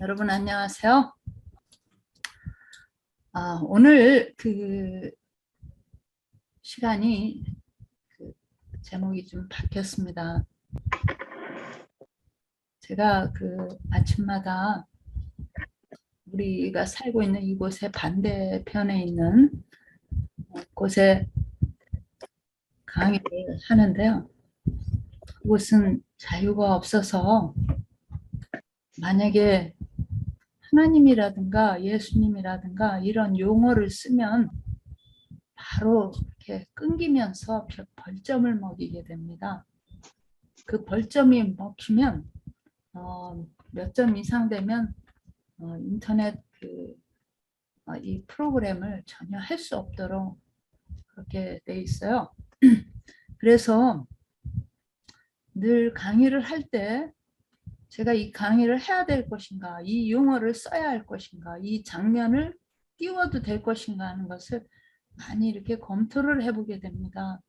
여러분 안녕하세요. 오늘 시간이 그 제목이 좀 바뀌었습니다. 제가 아침마다 우리가 살고 있는 이곳의 반대편에 있는 곳에 강의를 하는데요. 그곳은 자유가 없어서 만약에 하나님이라든가 예수님이라든가 이런 용어를 쓰면 바로 이렇게 끊기면서 벌점을 먹이게 됩니다. 그 벌점이 먹히면 몇 점 이상 되면 인터넷 이 프로그램을 전혀 할 수 없도록 그렇게 돼 있어요. 그래서 늘 강의를 할 때 제가 이 강의를 해야 될 것인가, 이 용어를 써야 할 것인가, 이 장면을 띄워도 될 것인가 하는 것을 많이 이렇게 검토를 해보게 됩니다.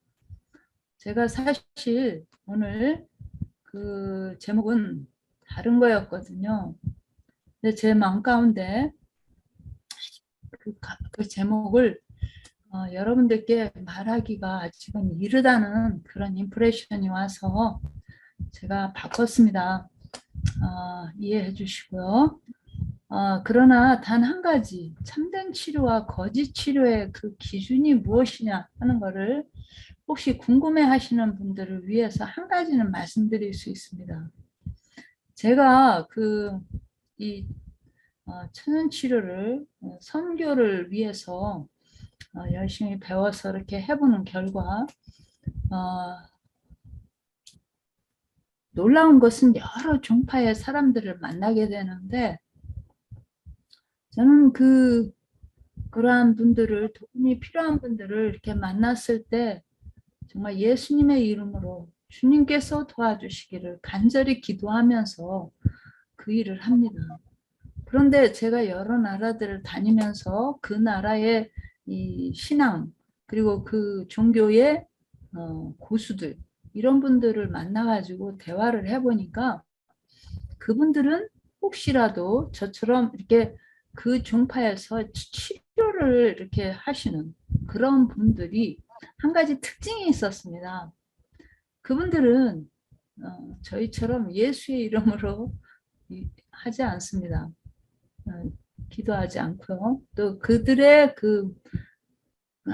제가 사실 오늘 그 제목은 다른 거였거든요. 근데 제 마음 가운데 그 제목을 여러분들께 말하기가 아직은 이르다는 그런 임프레션이 와서 제가 바꿨습니다. 이해해 주시고요. 그러나 단 한 가지, 참된 치료와 거짓 치료의 그 기준이 무엇이냐 하는 거를 혹시 궁금해 하시는 분들을 위해서 한 가지는 말씀드릴 수 있습니다. 제가 이 천연 치료를 선교를 위해서 열심히 배워서 이렇게 해보는 결과 놀라운 것은 여러 종파의 사람들을 만나게 되는데 저는 그러한 분들을 도움이 필요한 분들을 이렇게 만났을 때 정말 예수님의 이름으로 주님께서 도와주시기를 간절히 기도하면서 그 일을 합니다. 그런데 제가 여러 나라들을 다니면서 그 나라의 이 신앙 그리고 그 종교의 고수들 이런 분들을 만나가지고 대화를 해보니까 그분들은 혹시라도 저처럼 이렇게 그 종파에서 치료를 이렇게 하시는 그런 분들이 한 가지 특징이 있었습니다. 그분들은 저희처럼 예수의 이름으로 하지 않습니다. 기도하지 않고요. 또 그들의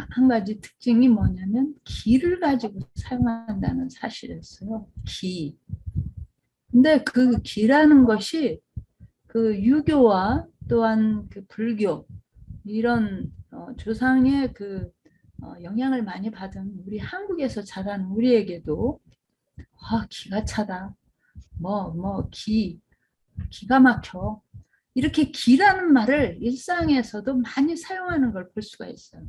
한 가지 특징이 뭐냐면 기를 가지고 사용한다는 사실이었어요. 기. 근데 그 기라는 것이 그 유교와 또한 그 불교 이런 조상의 영향을 많이 받은 우리 한국에서 자란 우리에게도 기가 차다. 기가 막혀. 이렇게 기라는 말을 일상에서도 많이 사용하는 걸 볼 수가 있어요.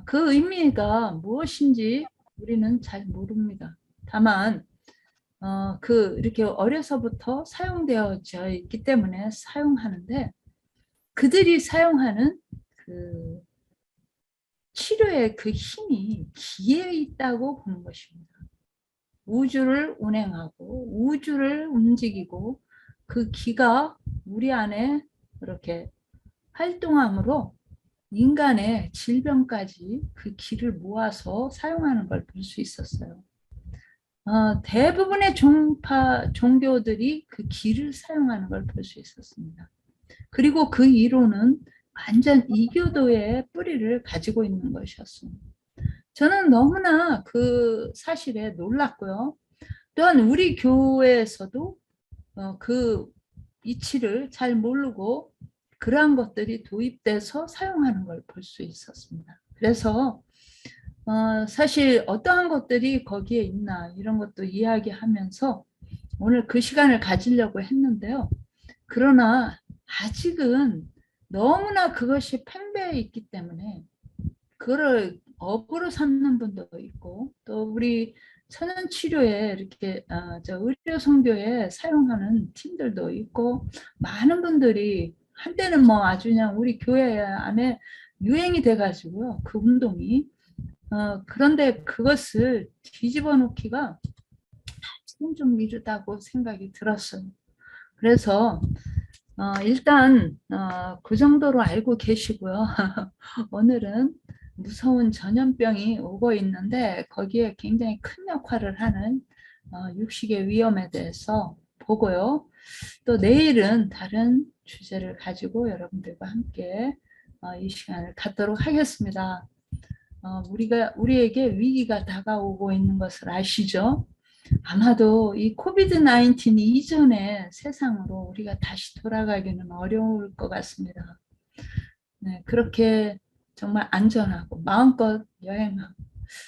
그 의미가 무엇인지 우리는 잘 모릅니다. 다만 이렇게 어려서부터 사용되어져 있기 때문에 사용하는데 그들이 사용하는 그 치료의 그 힘이 기에 있다고 보는 것입니다. 우주를 운행하고 우주를 움직이고 그 기가 우리 안에 이렇게 활동함으로 인간의 질병까지 그 기를 모아서 사용하는 걸 볼 수 있었어요. 대부분의 종교들이 그 기를 사용하는 걸 볼 수 있었습니다. 그리고 그 이론은 완전 이교도의 뿌리를 가지고 있는 것이었습니다. 저는 너무나 그 사실에 놀랐고요. 또한 우리 교회에서도 그 이치를 잘 모르고 그러한 것들이 도입돼서 사용하는 걸 볼 수 있었습니다. 그래서 사실 어떠한 것들이 거기에 있나 이런 것도 이야기하면서 오늘 그 시간을 가지려고 했는데요. 그러나 아직은 너무나 그것이 팽배해 있기 때문에 그거를 업으로 삼는 분도 있고 또 우리 천연치료에 이렇게 의료 선교에 사용하는 팀들도 있고 많은 분들이 한때는 뭐 아주 그냥 우리 교회 안에 유행이 돼가지고요. 그 운동이 그런데 그것을 뒤집어 놓기가 지금 좀 이르다고 생각이 들었어요. 그래서 일단 그 정도로 알고 계시고요. 오늘은 무서운 전염병이 오고 있는데 거기에 굉장히 큰 역할을 하는 육식의 위험에 대해서 보고요. 또 내일은 다른 주제를 가지고 여러분들과 함께 이 시간을 갖도록 하겠습니다. 우리에게 위기가 다가오고 있는 것을 아시죠? 아마도 이 코비드 19 이전의 세상으로 우리가 다시 돌아가기는 어려울 것 같습니다. 네, 그렇게 정말 안전하고 마음껏 여행하고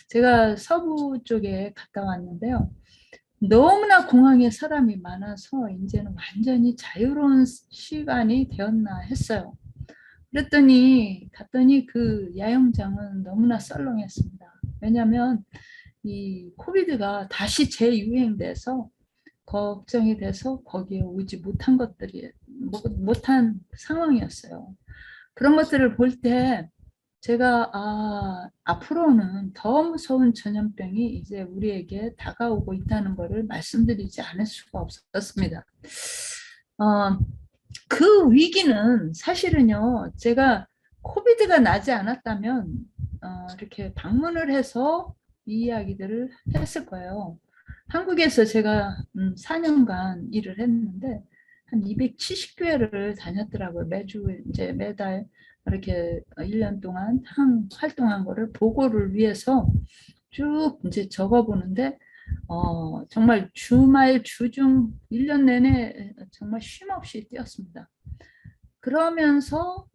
제가 서부 쪽에 갔다 왔는데요. 너무나 공항에 사람이 많아서 이제는 완전히 자유로운 시간이 되었나 했어요. 갔더니 그 야영장은 너무나 썰렁했습니다. 왜냐하면 이 코비드가 다시 재유행돼서 걱정이 돼서 거기에 오지 못한 것들이 못한 상황이었어요. 그런 것들을 볼 때 제가 앞으로는 더 무서운 전염병이 이제 우리에게 다가오고 있다는 것을 말씀드리지 않을 수가 없었습니다. 그 위기는 사실은요, 제가 코비드가 나지 않았다면 이렇게 방문을 해서 이 이야기들을 했을 거예요. 한국에서 제가 4년간 일을 했는데 한 270교회를 다녔더라고요. 매달 이렇게 1년 동안 활동한 거를 보고를 위해서 쭉 이제 적어보는데 정말 주말 주중 1년 내내 정말 쉼없이 뛰었습니다. 그러면서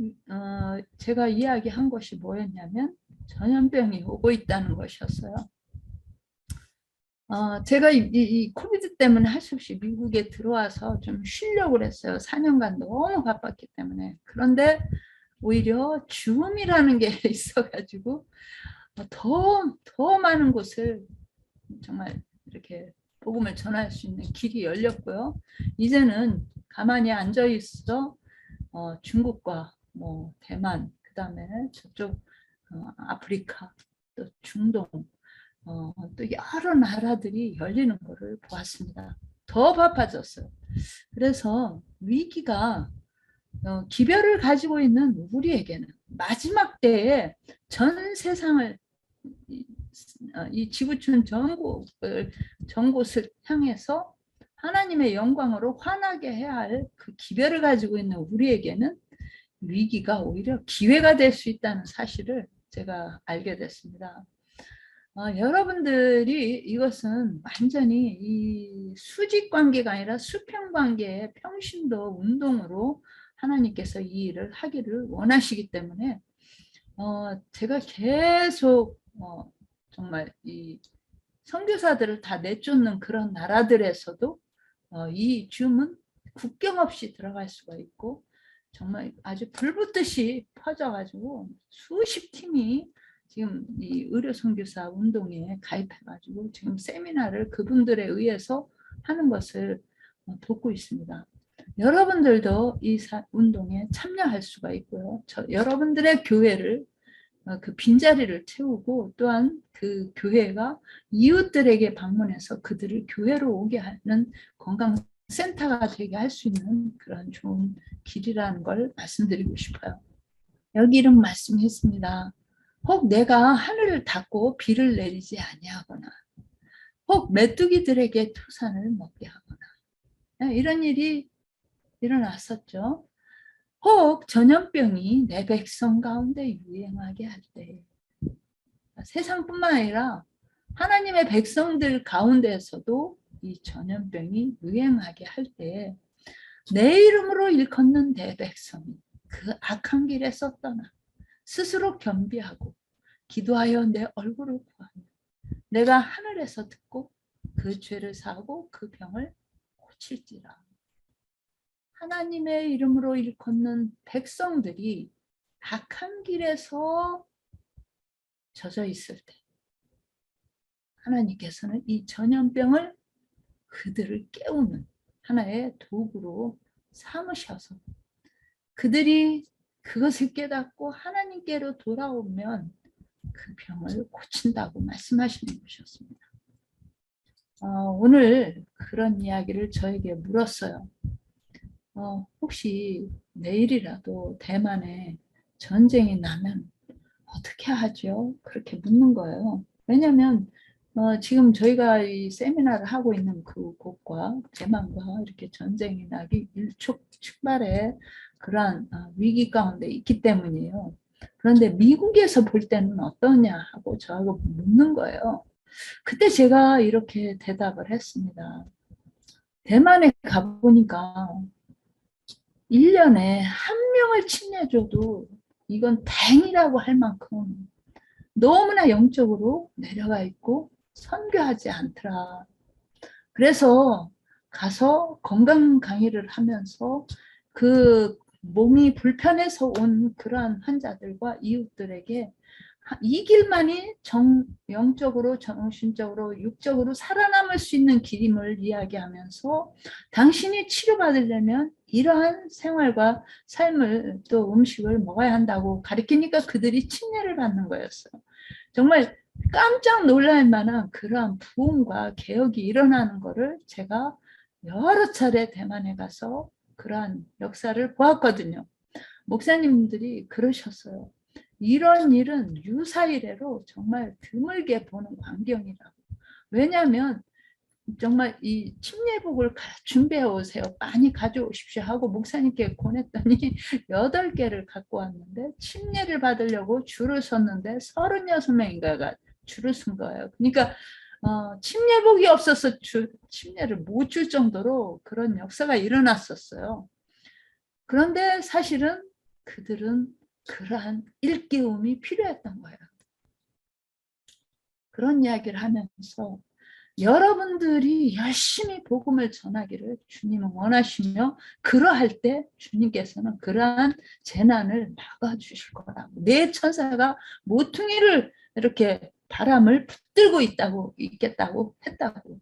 제가 이야기한 것이 뭐였냐면 전염병이 오고 있다는 것이었어요. 제가 이 코비드 때문에 할 수 없이 미국에 들어와서 좀 쉬려고 했어요. 4년간 너무 바빴기 때문에. 그런데 오히려 줌이라는 게 있어가지고 더 많은 곳을 정말 이렇게 복음을 전할 수 있는 길이 열렸고요. 이제는 가만히 앉아 있어 중국과 뭐 대만, 그다음에 저쪽 아프리카, 또 중동, 또 여러 나라들이 열리는 것을 보았습니다. 더 바빠졌어요. 그래서 위기가 기별을 가지고 있는 우리에게는 마지막 때에 전 세상을 이 지구촌 전 곳을 향해서 하나님의 영광으로 환하게 해야 할 그 기별을 가지고 있는 우리에게는 위기가 오히려 기회가 될 수 있다는 사실을 제가 알게 됐습니다. 여러분들이 이것은 완전히 이 수직 관계가 아니라 수평 관계의 평신도 운동으로 하나님께서 이 일을 하기를 원하시기 때문에 제가 계속 정말 이 선교사들을 다 내쫓는 그런 나라들에서도 이 줌은 국경 없이 들어갈 수가 있고 정말 아주 불붙듯이 퍼져가지고 수십 팀이 지금 이 의료 선교사 운동에 가입해가지고 지금 세미나를 그분들에 의해서 하는 것을 돕고 있습니다. 여러분들도 이 운동에 참여할 수가 있고요. 여러분들의 교회를 그 빈자리를 채우고 또한 그 교회가 이웃들에게 방문해서 그들을 교회로 오게 하는 건강센터가 되게 할 수 있는 그런 좋은 길이라는 걸 말씀드리고 싶어요. 여기 이런 말씀했습니다. 혹 내가 하늘을 닫고 비를 내리지 아니하거나 혹 메뚜기들에게 토산을 먹게 하거나 이런 일이 일어났었죠. 혹 전염병이 내 백성 가운데 유행하게 할 때 세상뿐만 아니라 하나님의 백성들 가운데에서도 이 전염병이 유행하게 할 때 내 이름으로 일컫는 내 백성이 그 악한 길에서 떠나 스스로 겸비하고 기도하여 내 얼굴을 구하며 내가 하늘에서 듣고 그 죄를 사하고 그 병을 고칠지라. 하나님의 이름으로 일컫는 백성들이 악한 길에서 젖어 있을 때 하나님께서는 이 전염병을 그들을 깨우는 하나의 도구로 삼으셔서 그들이 그것을 깨닫고 하나님께로 돌아오면 그 병을 고친다고 말씀하시는 것이었습니다. 오늘 그런 이야기를 저에게 물었어요. 혹시 내일이라도 대만에 전쟁이 나면 어떻게 하죠? 그렇게 묻는 거예요. 왜냐하면 지금 저희가 이 세미나를 하고 있는 그곳과 대만과 이렇게 전쟁이 나기 일촉즉발의 그러한 위기 가운데 있기 때문이에요. 그런데 미국에서 볼 때는 어떠냐 하고 저하고 묻는 거예요. 그때 제가 이렇게 대답을 했습니다. 대만에 가보니까 1년에 한 명을 침례줘도 이건 다행이라고 할 만큼 너무나 영적으로 내려가 있고 선교하지 않더라. 그래서 가서 건강 강의를 하면서 그 몸이 불편해서 온 그러한 환자들과 이웃들에게 이 길만이 영적으로 정신적으로 육적으로 살아남을 수 있는 길임을 이야기하면서 당신이 치료받으려면 이러한 생활과 삶을 또 음식을 먹어야 한다고 가르치니까 그들이 침례를 받는 거였어요. 정말 깜짝 놀랄 만한 그러한 부흥과 개혁이 일어나는 것을 제가 여러 차례 대만에 가서 그러한 역사를 보았거든요. 목사님들이 그러셨어요. 이런 일은 유사이래로 정말 드물게 보는 광경이라고. 왜냐하면 정말 이 침례복을 준비해 오세요. 많이 가져오십시오 하고 목사님께 권했더니 8개를 갖고 왔는데 침례를 받으려고 줄을 섰는데 36명인가가 줄을 쓴 거예요. 그러니까 침례복이 없어서 침례를 못 줄 정도로 그런 역사가 일어났었어요. 그런데 사실은 그들은 그러한 일깨움이 필요했던 거예요. 그런 이야기를 하면서 여러분들이 열심히 복음을 전하기를 주님은 원하시며 그러할 때 주님께서는 그러한 재난을 막아주실 거라고. 내 천사가 모퉁이를 이렇게 바람을 붙들고 있겠다고 했다고.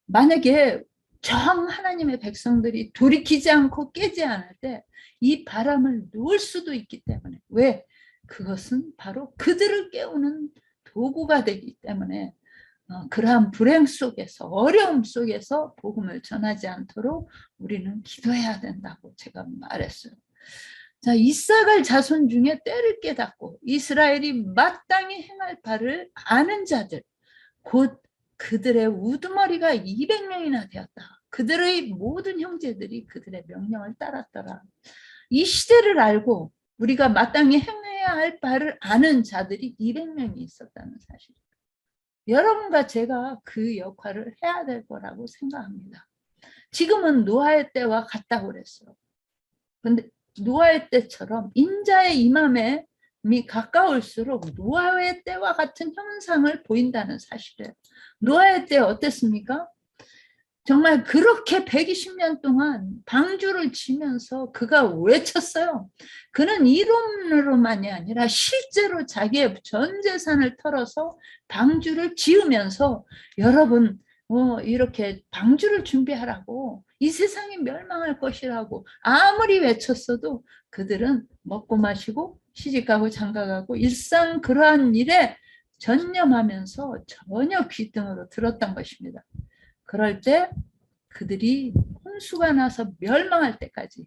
만약에 정 하나님의 백성들이 돌이키지 않고 깨지 않을 때 이 바람을 놓을 수도 있기 때문에. 왜? 그것은 바로 그들을 깨우는 도구가 되기 때문에 그러한 불행 속에서 어려움 속에서 복음을 전하지 않도록 우리는 기도해야 된다고 제가 말했어요. 자, 이사갈 자손 중에 때를 깨닫고 이스라엘이 마땅히 행할 바를 아는 자들, 곧 그들의 우두머리가 200명이나 되었다. 그들의 모든 형제들이 그들의 명령을 따랐더라. 이 시대를 알고 우리가 마땅히 행해야 할 바를 아는 자들이 200명이 있었다는 사실. 여러분과 제가 그 역할을 해야 될 거라고 생각합니다. 지금은 노아의 때와 같다고 그랬어요. 그런데 노아의 때처럼 인자의 임함에 가까울수록 노아의 때와 같은 현상을 보인다는 사실이에요. 노아의 때 어땠습니까? 정말 그렇게 120년 동안 방주를 치면서 그가 외쳤어요. 그는 이론으로만이 아니라 실제로 자기의 전 재산을 털어서 방주를 지으면서 여러분 이렇게 방주를 준비하라고 이 세상이 멸망할 것이라고 아무리 외쳤어도 그들은 먹고 마시고 시집가고 장가가고 일상 그러한 일에 전념하면서 전혀 귀등으로 들었던 것입니다. 그럴 때 그들이 홍수가 나서 멸망할 때까지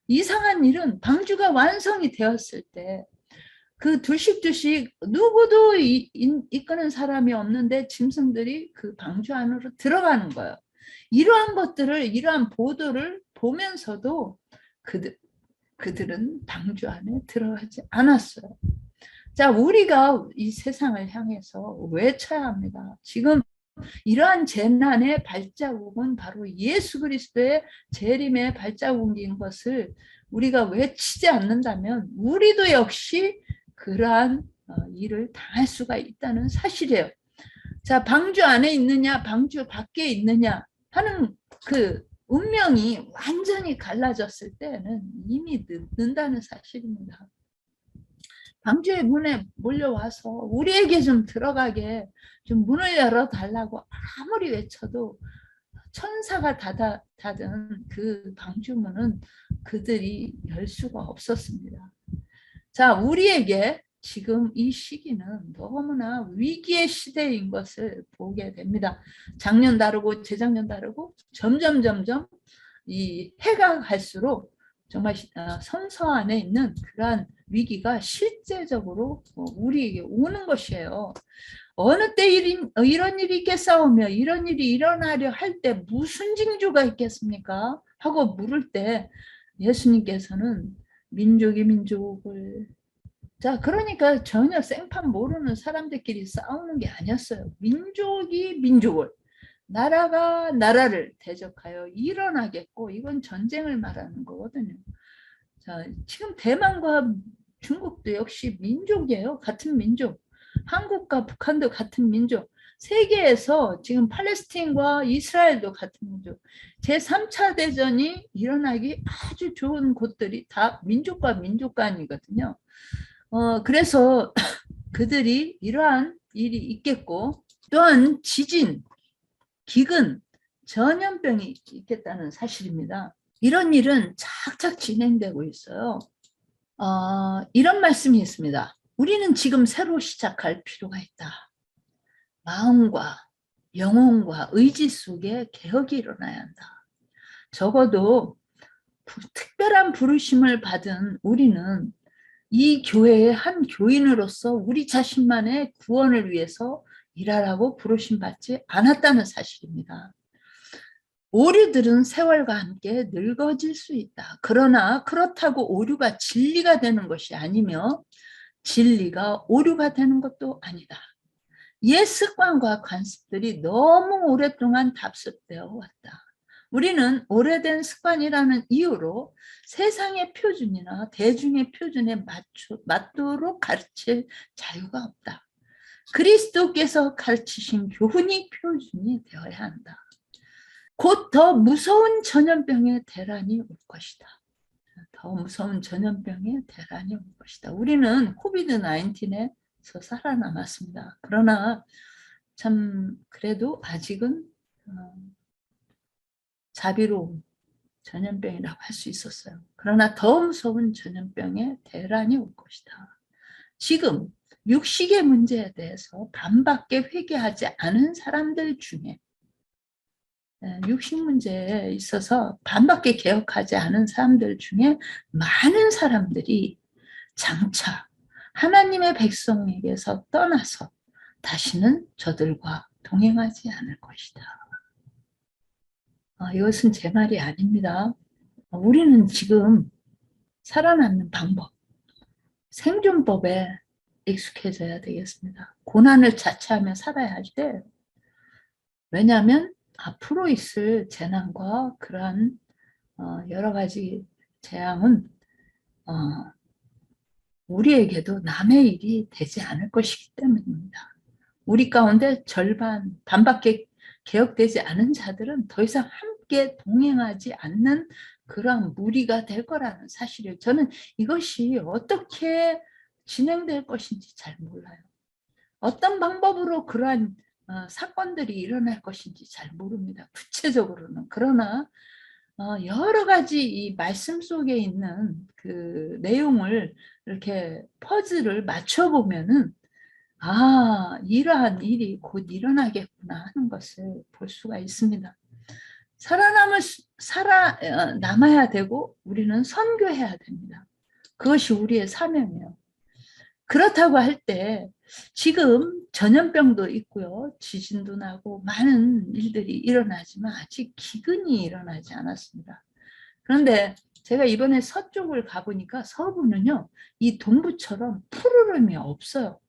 이상한 일은 방주가 완성이 되었을 때 그 둘씩 누구도 이끄는 사람이 없는데 짐승들이 그 방주 안으로 들어가는 거예요. 이러한 보도를 보면서도 그들은 방주 안에 들어가지 않았어요. 자, 우리가 이 세상을 향해서 외쳐야 합니다. 지금 이러한 재난의 발자국은 바로 예수 그리스도의 재림의 발자국인 것을 우리가 외치지 않는다면 우리도 역시 그러한 일을 당할 수가 있다는 사실이에요. 자, 방주 안에 있느냐 방주 밖에 있느냐 하는 그 운명이 완전히 갈라졌을 때는 이미 늦는다는 사실입니다. 방주의 문에 몰려와서 우리에게 좀 들어가게 좀 문을 열어달라고 아무리 외쳐도 천사가 닫은 그 방주문은 그들이 열 수가 없었습니다. 자, 우리에게 지금 이 시기는 너무나 위기의 시대인 것을 보게 됩니다. 작년 다르고 재작년 다르고 점점 이 해가 갈수록 정말 성서 안에 있는 그러한 위기가 실제적으로 우리에게 오는 것이에요. 어느 때 이런 일이 있겠사오며 이런 일이 일어나려 할 때 무슨 징조가 있겠습니까? 하고 물을 때 예수님께서는 민족이 민족을 자 그러니까 전혀 생판 모르는 사람들끼리 싸우는 게 아니었어요. 민족이 민족을 나라가 나라를 대적하여 일어나겠고 이건 전쟁을 말하는 거거든요. 자, 지금 대만과 중국도 역시 민족이에요. 같은 민족. 한국과 북한도 같은 민족. 세계에서 지금 팔레스틴과 이스라엘도 같은 민족. 제3차 대전이 일어나기 아주 좋은 곳들이 다 민족과 민족 간이거든요. 그래서 그들이 이러한 일이 있겠고 또한 지진, 기근, 전염병이 있겠다는 사실입니다. 이런 일은 착착 진행되고 있어요. 이런 말씀이 있습니다. 우리는 지금 새로 시작할 필요가 있다. 마음과 영혼과 의지 속에 개혁이 일어나야 한다. 적어도 특별한 부르심을 받은 우리는 이 교회의 한 교인으로서 우리 자신만의 구원을 위해서 일하라고 부르심 받지 않았다는 사실입니다. 오류들은 세월과 함께 늙어질 수 있다. 그러나 그렇다고 오류가 진리가 되는 것이 아니며 진리가 오류가 되는 것도 아니다. 옛 습관과 관습들이 너무 오랫동안 답습되어 왔다. 우리는 오래된 습관이라는 이유로 세상의 표준이나 대중의 표준에 맞도록 가르칠 자유가 없다. 그리스도께서 가르치신 교훈이 표준이 되어야 한다. 곧 더 무서운 전염병의 대란이 올 것이다. 더 무서운 전염병의 대란이 올 것이다. 우리는 코비드 19에서 살아남았습니다. 그러나 참 그래도 아직은 자비로운 전염병이라고 할 수 있었어요. 그러나 더 무서운 전염병의 대란이 올 것이다. 지금 육식의 문제에 대해서 반밖에 회개하지 않은 사람들 중에 육식 문제에 있어서 반밖에 개혁하지 않은 사람들 중에 많은 사람들이 장차 하나님의 백성에게서 떠나서 다시는 저들과 동행하지 않을 것이다. 이것은 제 말이 아닙니다. 우리는 지금 살아남는 방법, 생존법에 익숙해져야 되겠습니다. 고난을 자처하며 살아야 할 때, 왜냐하면 앞으로 있을 재난과 그러한 여러 가지 재앙은 우리에게도 남의 일이 되지 않을 것이기 때문입니다. 우리 가운데 절반, 반밖에 개혁되지 않은 자들은 더 이상 함께 동행하지 않는 그러한 무리가 될 거라는 사실이에요. 저는 이것이 어떻게 진행될 것인지 잘 몰라요. 어떤 방법으로 그러한 사건들이 일어날 것인지 잘 모릅니다. 구체적으로는. 그러나 여러 가지 이 말씀 속에 있는 그 내용을 이렇게 퍼즐을 맞춰보면은 이러한 일이 곧 일어나겠구나 하는 것을 볼 수가 있습니다. 살아남아야 되고 우리는 선교해야 됩니다. 그것이 우리의 사명이에요. 그렇다고 할 때 지금 전염병도 있고요. 지진도 나고 많은 일들이 일어나지만 아직 기근이 일어나지 않았습니다. 그런데 제가 이번에 서쪽을 가보니까 서부는요. 이 동부처럼 푸르름이 없어요.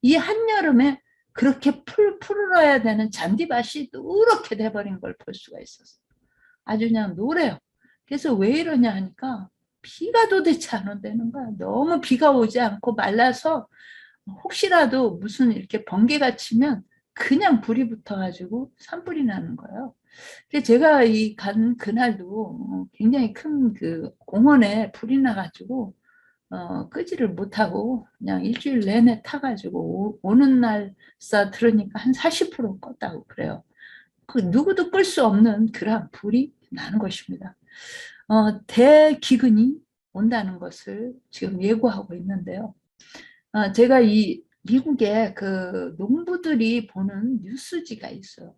이 한여름에 그렇게 푸르러야 되는 잔디밭이 누렇게 돼버린 걸 볼 수가 있었어요. 아주 그냥 노래요. 그래서 왜 이러냐 하니까 비가 도대체 안 온다는 거야. 너무 비가 오지 않고 말라서 혹시라도 무슨 이렇게 번개가 치면 그냥 불이 붙어가지고 산불이 나는 거예요. 그래서 제가 간 그날도 굉장히 큰 그 공원에 불이 나가지고 끄지를 못하고 그냥 일주일 내내 타가지고 오는 날싸 들으니까 한 40% 껐다고 그래요. 그 누구도 끌 수 없는 그런 불이 나는 것입니다. 대기근이 온다는 것을 지금 예고하고 있는데요. 제가 이 미국의 그 농부들이 보는 뉴스지가 있어요.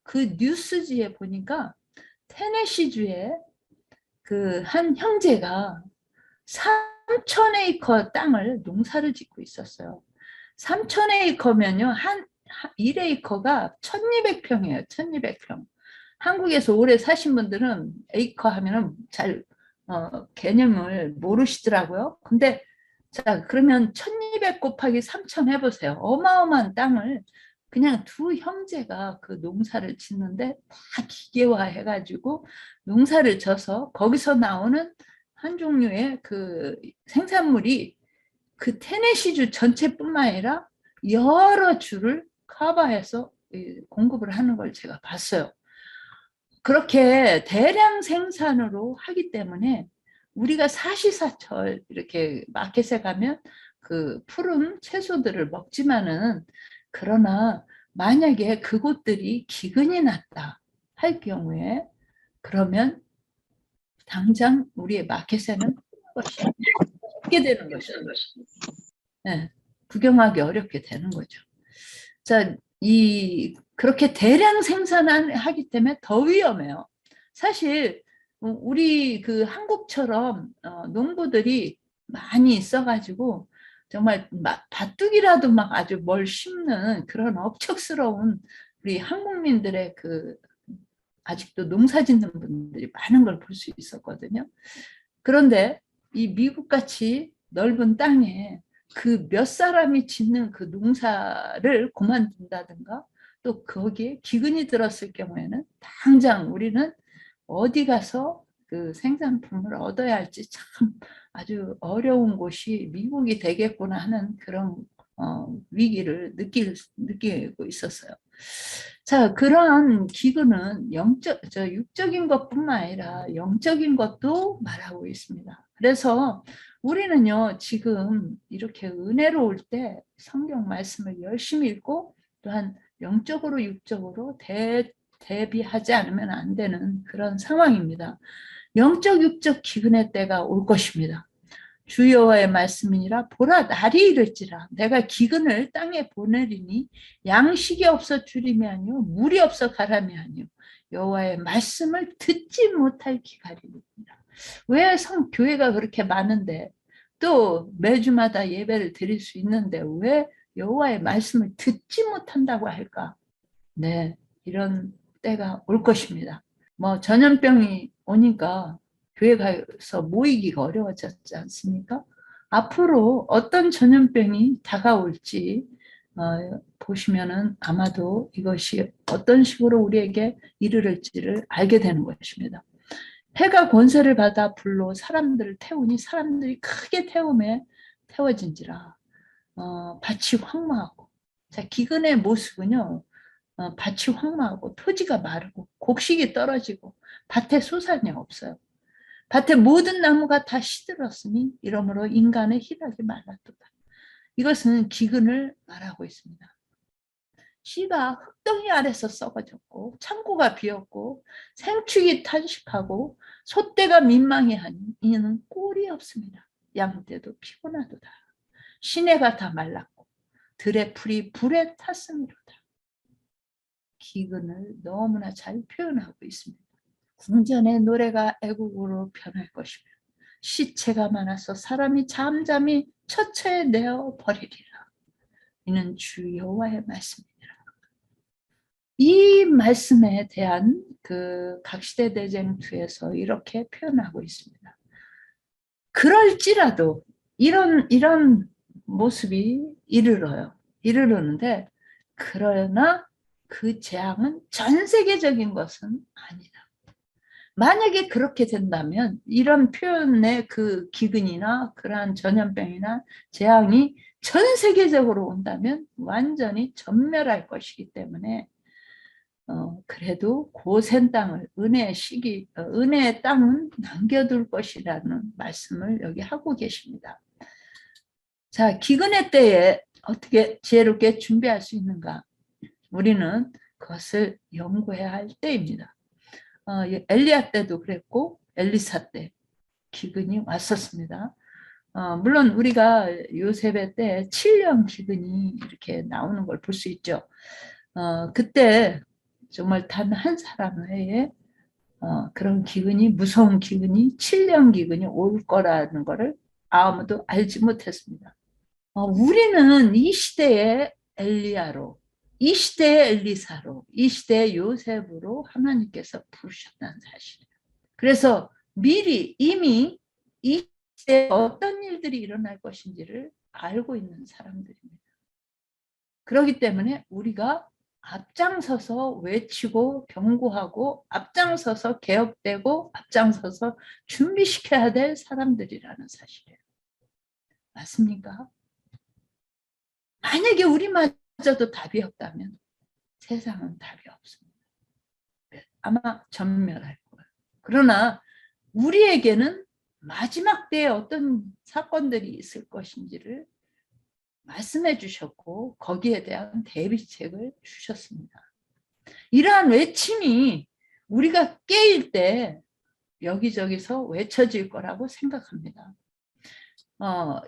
그 뉴스지에 보니까 테네시주에 그 한 형제가 3,000에이커 땅을 농사를 짓고 있었어요. 3,000에이커면요. 한 1에이커가 1,200평이에요. 1,200평. 한국에서 오래 사신 분들은 에이커 하면은 잘 개념을 모르시더라고요. 근데 자, 그러면 1,200 곱하기 3,000 해보세요. 어마어마한 땅을 그냥 두 형제가 그 농사를 짓는데 다 기계화 해가지고 농사를 져서 거기서 나오는 한 종류의 그 생산물이 그 테네시주 전체뿐만 아니라 여러 주를 커버해서 공급을 하는 걸 제가 봤어요. 그렇게 대량 생산으로 하기 때문에 우리가 사시사철 이렇게 마켓에 가면 그 푸른 채소들을 먹지만은, 그러나 만약에 그곳들이 기근이 났다 할 경우에 그러면 당장 우리의 마켓에는 것이 없게 되는 것이죠. 네, 구경하기 어렵게 되는 거죠. 자, 그렇게 대량 생산하기 때문에 더 위험해요. 사실 우리 그 한국처럼 농부들이 많이 있어가지고 정말 밭둑이라도 막 아주 뭘 심는 그런 억척스러운 우리 한국민들의 그 아직도 농사 짓는 분들이 많은 걸 볼 수 있었거든요. 그런데 이 미국같이 넓은 땅에 그 몇 사람이 짓는 그 농사를 그만둔다든가 또 거기에 기근이 들었을 경우에는 당장 우리는 어디 가서 그 생산품을 얻어야 할지 참 아주 어려운 곳이 미국이 되겠구나 하는 그런 위기를 느끼고 있었어요. 자, 그런 기근은 육적인 것뿐만 아니라 영적인 것도 말하고 있습니다. 그래서 우리는요, 지금 이렇게 은혜로울 때 성경 말씀을 열심히 읽고 또한 영적으로 육적으로 대비하지 않으면 안 되는 그런 상황입니다. 영적 육적 기근의 때가 올 것입니다. 주 여호와의 말씀이니라. 보라, 날이 이를지라 내가 기근을 땅에 보내리니 양식이 없어 주림이 아니요 물이 없어 가람이 아니요 여호와의 말씀을 듣지 못할 기갈이니라. 왜 교회가 그렇게 많은데 또 매주마다 예배를 드릴 수 있는데 왜 여호와의 말씀을 듣지 못한다고 할까? 네, 이런 때가 올 것입니다. 뭐 전염병이 오니까 교회 가서 모이기가 어려워졌지 않습니까? 앞으로 어떤 전염병이 다가올지 보시면은 아마도 이것이 어떤 식으로 우리에게 이르를지를 알게 되는 것입니다. 해가 권세를 받아 불로 사람들을 태우니 사람들이 크게 태워진지라. 밭이 황무하고. 자, 기근의 모습은요, 밭이 황무하고 토지가 마르고 곡식이 떨어지고 밭에 소산이 없어요. 밭에 모든 나무가 다 시들었으니 이러므로 인간의 희락이 말랐도다. 이것은 기근을 말하고 있습니다. 씨가 흙덩이 아래서 썩어졌고 창고가 비었고 생축이 탄식하고 소떼가 민망해하니 이는 꼴이 없습니다. 양떼도 피곤하도다. 시내가 다 말랐고 들의 풀이 불에 탔음이로다. 기근을 너무나 잘 표현하고 있습니다. 궁전의 노래가 애국으로 변할 것이며 시체가 많아서 사람이 잠잠히 처처에 내어 버리리라. 이는 주 여호와의 말씀이니라. 이 말씀에 대한 그 각시대 대쟁투에서 이렇게 표현하고 있습니다. 그럴지라도 이런 모습이 이르르는데 그러나 그 재앙은 전 세계적인 것은 아니다. 만약에 그렇게 된다면 이런 표현의 그 기근이나 그러한 전염병이나 재앙이 전 세계적으로 온다면 완전히 전멸할 것이기 때문에 그래도 고센 땅을 은혜의 땅은 남겨둘 것이라는 말씀을 여기 하고 계십니다. 자, 기근의 때에 어떻게 지혜롭게 준비할 수 있는가? 우리는 그것을 연구해야 할 때입니다. 엘리야 때도 그랬고 엘리사 때 기근이 왔었습니다. 물론 우리가 요셉의 때 7년 기근이 이렇게 나오는 걸 볼 수 있죠. 그때 정말 단 한 사람 외에 그런 기근이, 무서운 기근이, 7년 기근이 올 거라는 것을 아무도 알지 못했습니다. 우리는 이 시대의 엘리야로, 이 시대의 엘리사로, 이 시대의 요셉으로 하나님께서 부르셨다는 사실이에요. 그래서 미리 이미 이 시대에 어떤 일들이 일어날 것인지를 알고 있는 사람들입니다. 그렇기 때문에 우리가 앞장서서 외치고 경고하고 앞장서서 개혁되고 앞장서서 준비시켜야 될 사람들이라는 사실이에요. 맞습니까? 만약에 우리마저도 답이 없다면 세상은 답이 없습니다. 아마 전멸할 거예요. 그러나 우리에게는 마지막 때에 어떤 사건들이 있을 것인지를 말씀해 주셨고 거기에 대한 대비책을 주셨습니다. 이러한 외침이 우리가 깨일 때 여기저기서 외쳐질 거라고 생각합니다.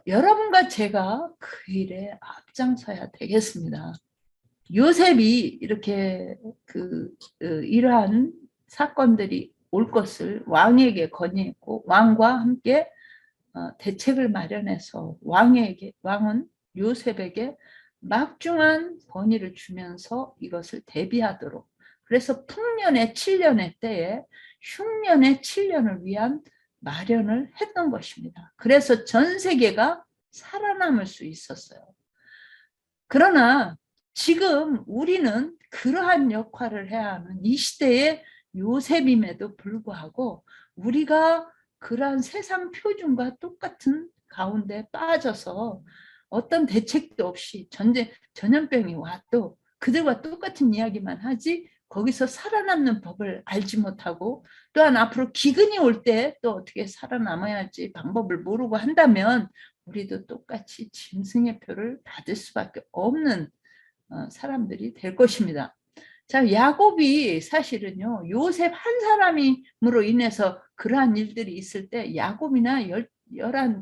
여러분과 제가 그 일에 앞장서야 되겠습니다. 요셉이 이렇게 이러한 사건들이 올 것을 왕에게 건의했고 왕과 함께 대책을 마련해서 왕은 요셉에게 막중한 권위를 주면서 이것을 대비하도록, 그래서 풍년의 7년의 때에 흉년의 7년을 위한 마련을 했던 것입니다. 그래서 전 세계가 살아남을 수 있었어요. 그러나 지금 우리는 그러한 역할을 해야 하는 이 시대의 요셉임에도 불구하고 우리가 그러한 세상 표준과 똑같은 가운데 빠져서 어떤 대책도 없이 전염병이 와도 그들과 똑같은 이야기만 하지 거기서 살아남는 법을 알지 못하고, 또한 앞으로 기근이 올 때 또 어떻게 살아남아야 할지 방법을 모르고 한다면 우리도 똑같이 짐승의 표를 받을 수밖에 없는 사람들이 될 것입니다. 자, 야곱이 사실은요, 요셉 한 사람으로 인해서 그러한 일들이 있을 때 야곱이나 열한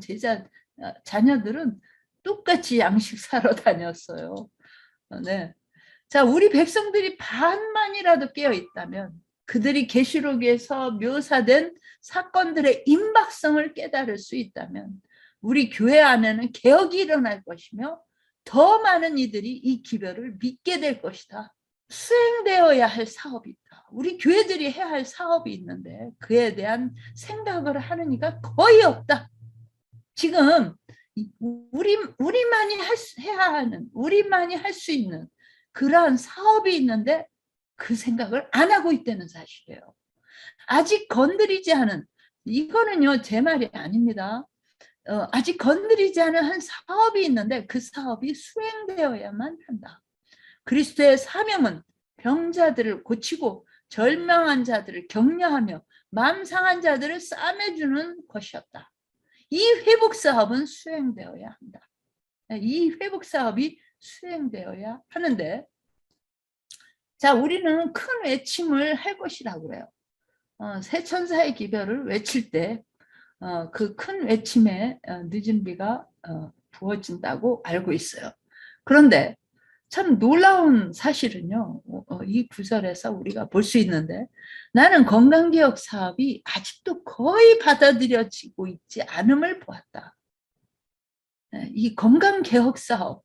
자녀들은 똑같이 양식 사러 다녔어요. 네. 자, 우리 백성들이 반만이라도 깨어 있다면 그들이 계시록에서 묘사된 사건들의 임박성을 깨달을 수 있다면 우리 교회 안에는 개혁이 일어날 것이며 더 많은 이들이 이 기별을 믿게 될 것이다. 수행되어야 할 사업이 있다. 우리 교회들이 해야 할 사업이 있는데 그에 대한 생각을 하는 이가 거의 없다. 지금 우리만이 해야 하는, 우리만이 할 수 있는 그러한 사업이 있는데 그 생각을 안 하고 있다는 사실이에요. 아직 건드리지 않은, 이거는요 제 말이 아닙니다. 아직 건드리지 않은 한 사업이 있는데 그 사업이 수행되어야만 한다. 그리스도의 사명은 병자들을 고치고 절망한 자들을 격려하며 마음 상한 자들을 싸매주는 것이었다. 이 회복 사업은 수행되어야 한다. 이 회복 사업이 수행되어야 하는데, 자, 우리는 큰 외침을 할 것이라고 해요. 새 천사의 기별을 외칠 때 그 큰 외침에 늦은 비가 부어진다고 알고 있어요. 그런데 참 놀라운 사실은요, 이 구절에서 우리가 볼 수 있는데, 나는 건강개혁 사업이 아직도 거의 받아들여지고 있지 않음을 보았다. 이 건강개혁 사업,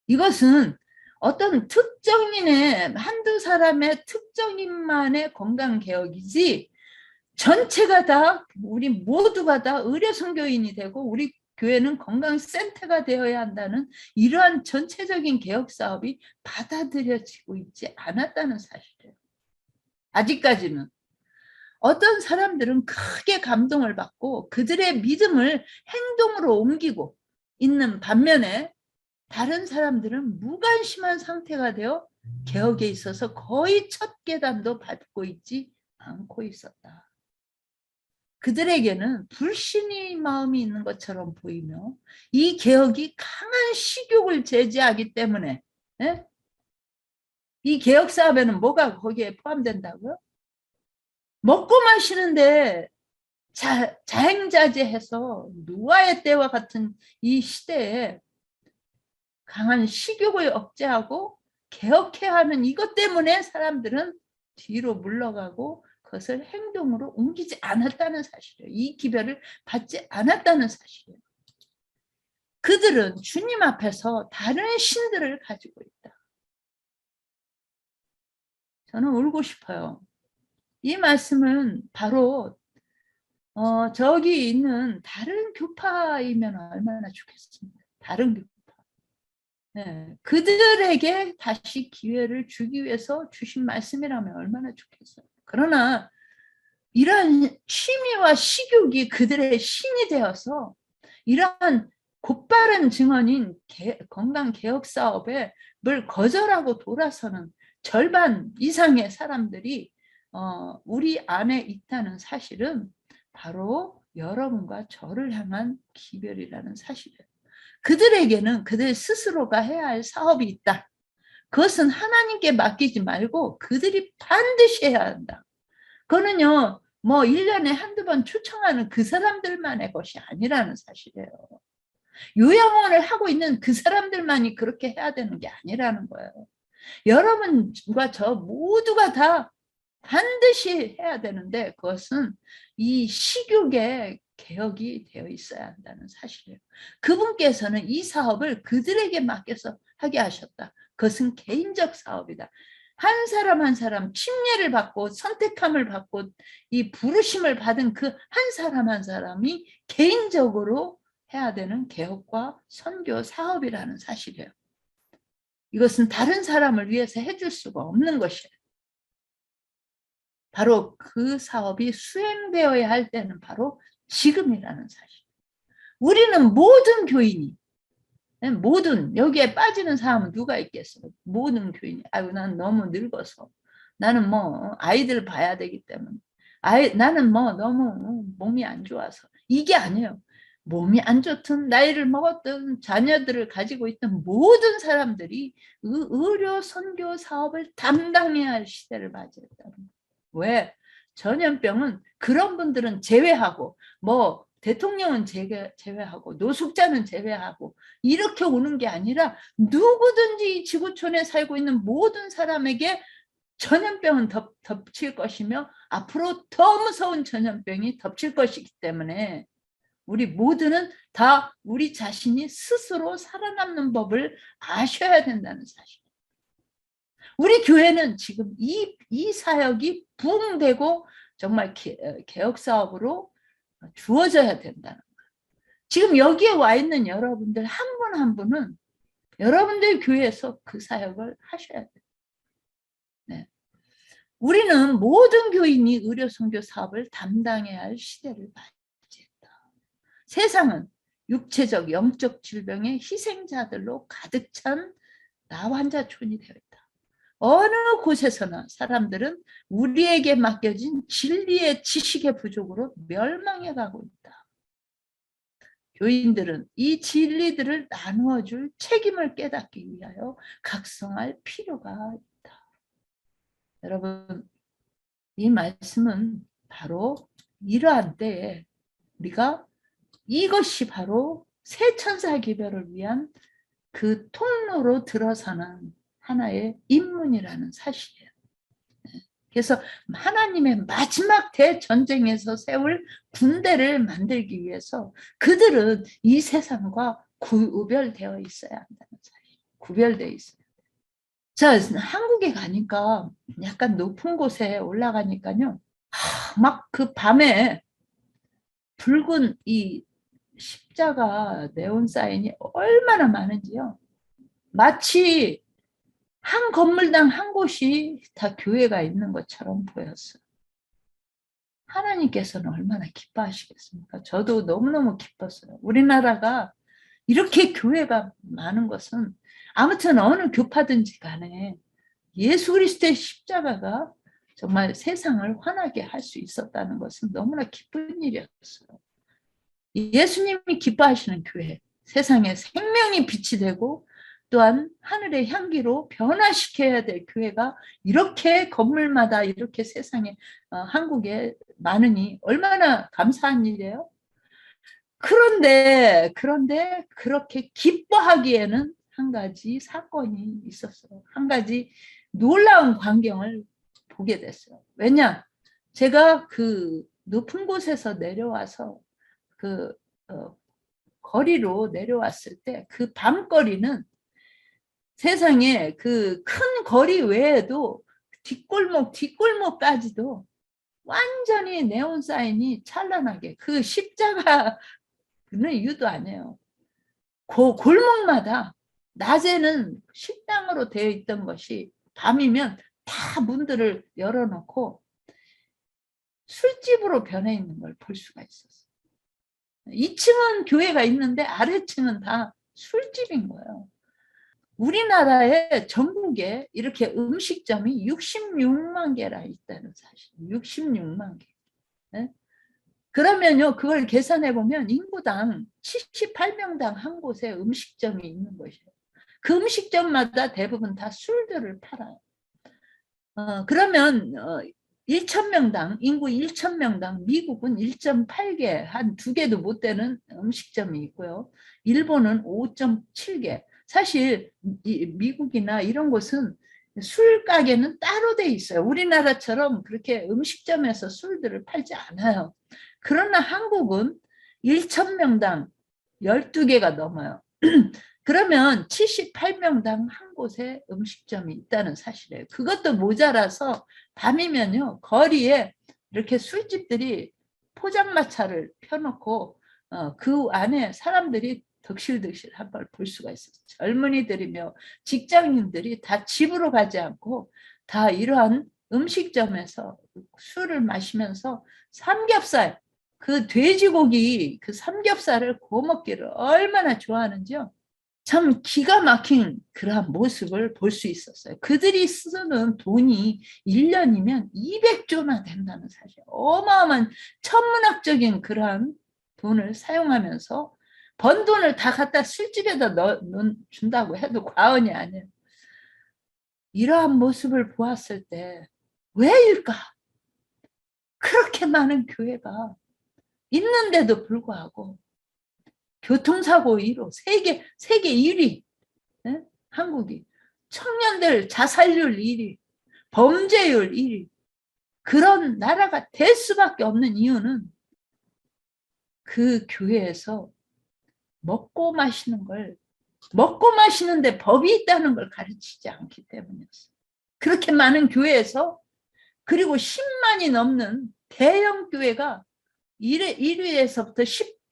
이것은 어떤 특정인의 한두 사람의 특정인만의 건강개혁이지 전체가 다, 우리 모두가 다 의료 선교인이 되고 우리 교회는 건강센터가 되어야 한다는 이러한 전체적인 개혁 사업이 받아들여지고 있지 않았다는 사실이에요. 아직까지는. 어떤 사람들은 크게 감동을 받고 그들의 믿음을 행동으로 옮기고 있는 반면에 다른 사람들은 무관심한 상태가 되어 개혁에 있어서 거의 첫 계단도 밟고 있지 않고 있었다. 그들에게는 불신의 마음이 있는 것처럼 보이며 이 개혁이 강한 식욕을 제지하기 때문에, 예? 이 개혁 사업에는 뭐가 거기에 포함된다고요? 먹고 마시는데 자행자제해서 노아의 때와 같은 이 시대에 강한 식욕을 억제하고 개혁해야 하는 이것 때문에 사람들은 뒤로 물러가고 그것을 행동으로 옮기지 않았다는 사실이에요. 이 기별을 받지 않았다는 사실이에요. 그들은 주님 앞에서 다른 신들을 가지고 있다. 저는 울고 싶어요. 이 말씀은 바로 저기 있는 다른 교파이면 얼마나 좋겠습니까? 다른 교파. 네, 그들에게 다시 기회를 주기 위해서 주신 말씀이라면 얼마나 좋겠어요. 그러나 이러한 취미와 식욕이 그들의 신이 되어서 이러한 곧바른 증언인 건강개혁 사업에 뭘 거절하고 돌아서는 절반 이상의 사람들이 우리 안에 있다는 사실은 바로 여러분과 저를 향한 기별이라는 사실이에요. 그들에게는 그들 스스로가 해야 할 사업이 있다. 그것은 하나님께 맡기지 말고 그들이 반드시 해야 한다. 그거는요, 뭐 1년에 한두 번 초청하는 그 사람들만의 것이 아니라는 사실이에요. 요양원을 하고 있는 그 사람들만이 그렇게 해야 되는 게 아니라는 거예요. 여러분과 저 모두가 다 반드시 해야 되는데 그것은 이 식욕의 개혁이 되어 있어야 한다는 사실이에요. 그분께서는 이 사업을 그들에게 맡겨서 하게 하셨다. 그것은 개인적 사업이다. 한 사람 한 사람 침례를 받고 선택함을 받고 이 부르심을 받은 그 한 사람 한 사람이 개인적으로 해야 되는 개혁과 선교 사업이라는 사실이에요. 이것은 다른 사람을 위해서 해줄 수가 없는 것이에요. 바로 그 사업이 수행되어야 할 때는 바로 지금이라는 사실. 우리는 모든 교인이, 모든 여기에 빠지는 사람은 누가 있겠어요? 모든 교인이. 아유, 난 너무 늙어서. 나는 뭐 아이들 봐야 되기 때문에. 나는 뭐 너무 몸이 안 좋아서. 이게 아니에요. 몸이 안 좋든 나이를 먹었든 자녀들을 가지고 있던 모든 사람들이 의료 선교 사업을 담당해야 할 시대를 맞이했다는 거예요. 왜? 전염병은 그런 분들은 제외하고 뭐 대통령은 제외하고 노숙자는 제외하고 이렇게 오는 게 아니라 누구든지 지구촌에 살고 있는 모든 사람에게 전염병은 덮칠 것이며 앞으로 더 무서운 전염병이 덮칠 것이기 때문에 우리 모두는 다 우리 자신이 스스로 살아남는 법을 아셔야 된다는 사실. 우리 교회는 지금 이 사역이 부흥되고 정말 개혁 사업으로 주어져야 된다는 거예요. 지금 여기에 와 있는 여러분들 한 분 한 분은 여러분들 교회에서 그 사역을 하셔야 돼요. 네. 우리는 모든 교인이 의료 선교 사업을 담당해야 할 시대를 맞이했다. 세상은 육체적, 영적 질병의 희생자들로 가득 찬 나환자촌이 되어 있다. 어느 곳에서나 사람들은 우리에게 맡겨진 진리의 지식의 부족으로 멸망해 가고 있다. 교인들은 이 진리들을 나누어 줄 책임을 깨닫기 위하여 각성할 필요가 있다. 여러분, 이 말씀은 바로 이러한 때에 우리가 이것이 바로 새 천사 기별을 위한 그 통로로 들어서는 하나의 인문이라는 사실이에요. 그래서 하나님의 마지막 대전쟁에서 세울 군대를 만들기 위해서 그들은 이 세상과 구별되어 있어야 한다는 사실. 구별되어 있어요. 자, 한국에 가니까 약간 높은 곳에 올라가니까요. 막 그 밤에 붉은 이 십자가 네온 사인이 얼마나 많은지요. 마치 한 건물당 한 곳이 다 교회가 있는 것처럼 보였어요. 하나님께서는 얼마나 기뻐하시겠습니까? 저도 너무너무 기뻤어요. 우리나라가 이렇게 교회가 많은 것은 아무튼 어느 교파든지 간에 예수 그리스도의 십자가가 정말 세상을 환하게 할 수 있었다는 것은 너무나 기쁜 일이었어요. 예수님이 기뻐하시는 교회, 세상에 생명이 빛이 되고 또한 하늘의 향기로 변화시켜야 될 교회가 이렇게 건물마다 이렇게 세상에 한국에 많으니 얼마나 감사한 일이에요. 그런데 그렇게 기뻐하기에는 한 가지 사건이 있었어요. 한 가지 놀라운 광경을 보게 됐어요. 왜냐? 제가 그 높은 곳에서 내려와서 그 거리로 내려왔을 때 그 밤거리는 세상에 그 큰 거리 외에도 뒷골목까지도 완전히 네온 사인이 찬란하게, 그 십자가는 이유도 아니에요. 골목마다 낮에는 식당으로 되어 있던 것이 밤이면 다 문들을 열어놓고 술집으로 변해 있는 걸 볼 수가 있었어요. 2층은 교회가 있는데 아래층은 다 술집인 거예요. 우리나라에 전국에 이렇게 음식점이 66만 개나 있다는 사실. 66만 개. 네? 그러면요, 그걸 계산해 보면 인구당 78명당 한 곳에 음식점이 있는 것이에요. 그 음식점마다 대부분 다 술들을 팔아요. 그러면 1,000명당, 인구 1,000명당 미국은 1.8개, 한 2개도 못 되는 음식점이 있고요. 일본은 5.7개. 사실 미국이나 이런 곳은 술 가게는 따로 돼 있어요. 우리나라처럼 그렇게 음식점에서 술들을 팔지 않아요. 그러나 한국은 1,000명당 12개가 넘어요. 그러면 78명당 한 곳에 음식점이 있다는 사실이에요. 그것도 모자라서 밤이면요, 거리에 이렇게 술집들이 포장마차를 펴놓고 그 안에 사람들이 덕실덕실 한 걸 볼 수가 있어요. 젊은이들이며 직장인들이 다 집으로 가지 않고 다 이러한 음식점에서 술을 마시면서 삼겹살, 그 돼지고기, 그 삼겹살을 구워 먹기를 얼마나 좋아하는지요. 참 기가 막힌 그러한 모습을 볼 수 있었어요. 그들이 쓰는 돈이 1년이면 200조나 된다는 사실. 어마어마한 천문학적인 그러한 돈을 사용하면서 번 돈을 다 갖다 술집에다 준다고 해도 과언이 아니에요. 이러한 모습을 보았을 때 왜일까? 그렇게 많은 교회가 있는데도 불구하고 교통사고 1호, 세계 1위, 네? 한국이. 청년들 자살률 1위, 범죄율 1위. 그런 나라가 될 수밖에 없는 이유는 그 교회에서 먹고 마시는데 법이 있다는 걸 가르치지 않기 때문이었어요. 그렇게 많은 교회에서, 그리고 10만이 넘는 대형 교회가 1위에서부터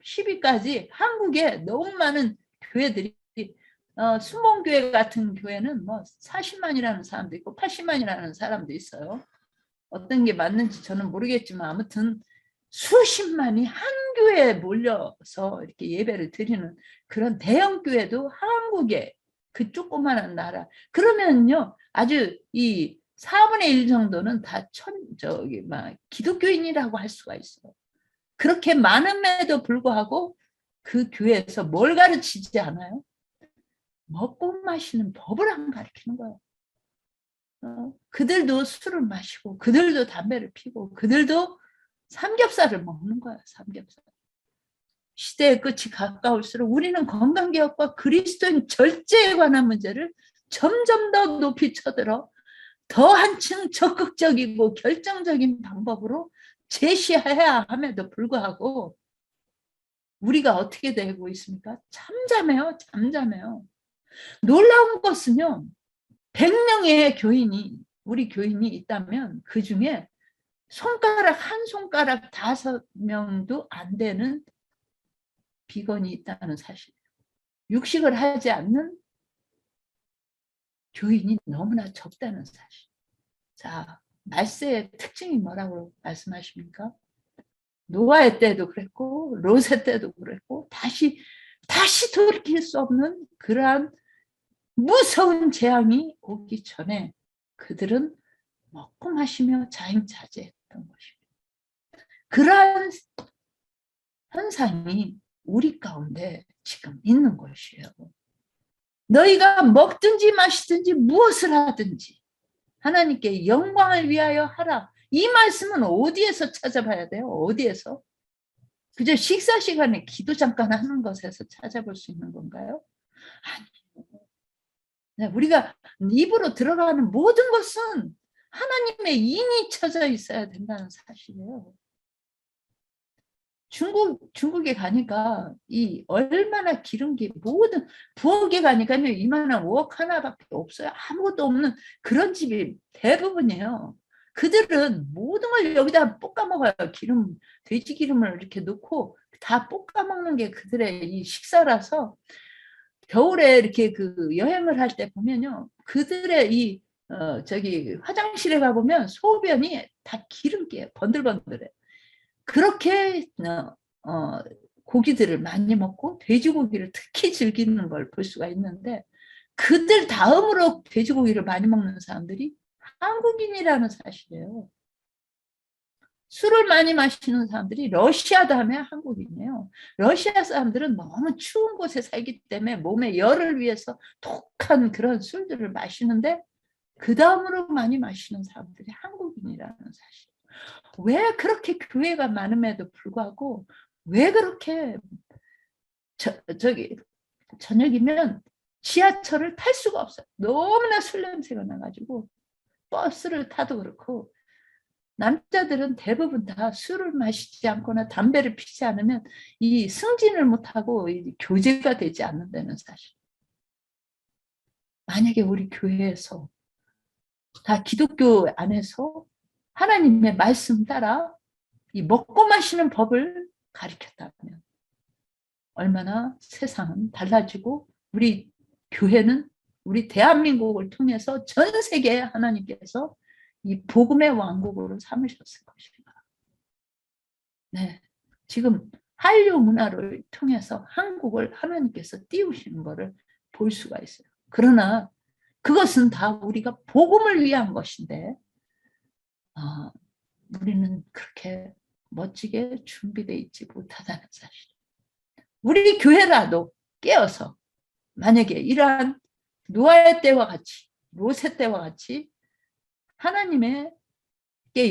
10위까지 한국에 너무 많은 교회들이, 순복음교회 같은 교회는 뭐 40만이라는 사람도 있고 80만이라는 사람도 있어요. 어떤 게 맞는지 저는 모르겠지만 아무튼 수십만이 한 교회에 몰려서 이렇게 예배를 드리는 그런 대형 교회도 한국에, 그 조그마한 나라. 그러면요, 아주 이 4분의 1 정도는 다 기독교인이라고 할 수가 있어요. 그렇게 많음에도 불구하고 그 교회에서 뭘 가르치지 않아요? 먹고 마시는 법을 안 가르치는 거예요. 그들도 술을 마시고 그들도 담배를 피고 그들도 삼겹살을 먹는 거야. 삼겹살. 시대의 끝이 가까울수록 우리는 건강개혁과 그리스도인 절제에 관한 문제를 점점 더 높이 쳐들어 더 한층 적극적이고 결정적인 방법으로 제시해야 함에도 불구하고 우리가 어떻게 되고 있습니까? 잠잠해요. 놀라운 것은요, 100명의 우리 교인이 있다면 그 중에 한 손가락 5명도 안 되는 비건이 있다는 사실이에요. 육식을 하지 않는 교인이 너무나 적다는 사실. 자, 말세의 특징이 뭐라고 말씀하십니까? 노아의 때도 그랬고 롯의 때도 그랬고 다시 돌이킬 수 없는 그러한 무서운 재앙이 오기 전에 그들은 먹고 마시며 자행자제했던 것입니다. 그러한 현상이 우리 가운데 지금 있는 것이에요. 너희가 먹든지 마시든지 무엇을 하든지 하나님께 영광을 위하여 하라. 이 말씀은 어디에서 찾아봐야 돼요? 어디에서? 그저 식사 시간에 기도 잠깐 하는 것에서 찾아볼 수 있는 건가요? 아니요. 우리가 입으로 들어가는 모든 것은 하나님의 인이 쳐져 있어야 된다는 사실이에요. 중국에 가니까 이 얼마나 기름기 모든 부엌에 가니까요 이만한 웍 하나밖에 없어요. 아무것도 없는 그런 집이 대부분이에요. 그들은 모든 걸 여기다 볶아 먹어요. 돼지 기름을 이렇게 넣고 다 볶아 먹는 게 그들의 이 식사라서 겨울에 이렇게 그 여행을 할 때 보면요 그들의 이 저기 화장실에 가보면 소변이 다 기름기예요. 번들번들해. 그렇게 고기들을 많이 먹고 돼지고기를 특히 즐기는 걸 볼 수가 있는데 그들 다음으로 돼지고기를 많이 먹는 사람들이 한국인이라는 사실이에요. 술을 많이 마시는 사람들이 러시아 다음에 한국인이에요. 러시아 사람들은 너무 추운 곳에 살기 때문에 몸의 열을 위해서 독한 그런 술들을 마시는데 그 다음으로 많이 마시는 사람들이 한국인이라는 사실. 왜 그렇게 교회가 많음에도 불구하고 왜 그렇게 저기 저녁이면 지하철을 탈 수가 없어요. 너무나 술 냄새가 나가지고 버스를 타도 그렇고 남자들은 대부분 다 술을 마시지 않거나 담배를 피지 않으면 이 승진을 못하고 이 교제가 되지 않는다는 사실. 만약에 우리 교회에서 다 기독교 안에서 하나님의 말씀 따라 이 먹고 마시는 법을 가르쳤다면 얼마나 세상은 달라지고 우리 교회는 우리 대한민국을 통해서 전 세계에 하나님께서 이 복음의 왕국으로 삼으셨을 것인가. 네, 지금 한류 문화를 통해서 한국을 하나님께서 띄우시는 것을 볼 수가 있어요. 그러나 그것은 다 우리가 복음을 위한 것인데 우리는 그렇게 멋지게 준비되어 있지 못하다는 사실. 우리 교회라도 깨어서 만약에 이러한 노아의 때와 같이 롯의 때와 같이 하나님의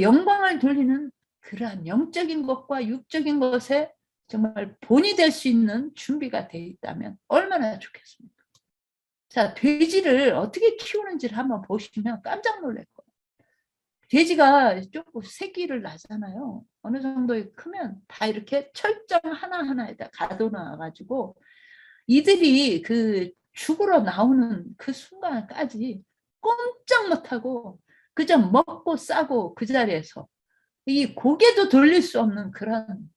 영광을 돌리는 그러한 영적인 것과 육적인 것에 정말 본이 될 수 있는 준비가 되어 있다면 얼마나 좋겠습니까? 자, 돼지를 어떻게 키우는지를 한번 보시면 깜짝 놀랄 거예요. 돼지가 조금 새끼를 낳잖아요. 어느 정도 크면 다 이렇게 철장 하나하나에다 가둬놔가지고 이들이 그 죽으러 나오는 그 순간까지 꼼짝 못하고 그저 먹고 싸고 그 자리에서 이 고개도 돌릴 수 없는 그런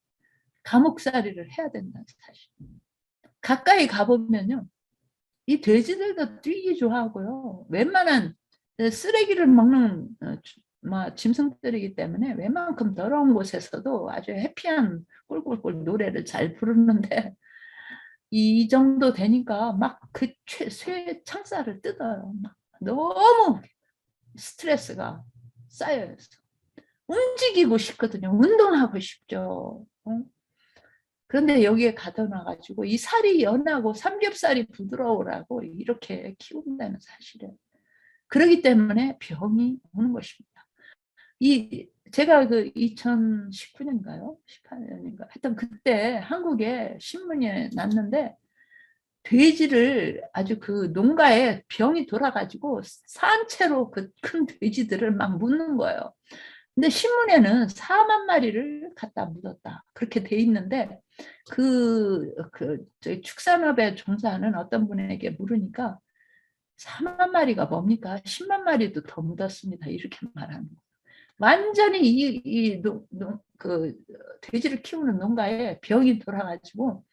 감옥살이를 해야 된다는 사실. 가까이 가보면요. 이 돼지들도 뛰기 좋아하고요. 웬만한 쓰레기를 먹는 짐승들이기 때문에 웬만큼 더러운 곳에서도 아주 해피한 꿀꿀꿀 노래를 잘 부르는데 이 정도 되니까 막 그 쇠 창살을 뜯어요. 막 너무 스트레스가 쌓여요. 움직이고 싶거든요. 운동하고 싶죠. 그런데 여기에 가둬놔가지고 이 살이 연하고 삼겹살이 부드러우라고 이렇게 키운다는 사실은 그렇기 때문에 병이 오는 것입니다. 제가 그 2019년인가요? 18년인가? 하여튼 그때 한국에 신문이 났는데 돼지를 아주 그 농가에 병이 돌아가지고 산채로 그 큰 돼지들을 막 묻는 거예요. 근데 신문에는 4만 마리를 갖다 묻었다. 그렇게 돼 있는데 축산업에 종사하는 어떤 분에게 물으니까 4만 마리가 뭡니까? 10만 마리도 더 묻었습니다. 이렇게 말하는 거예요. 완전히 그 돼지를 키우는 농가에 병이 돌아가지고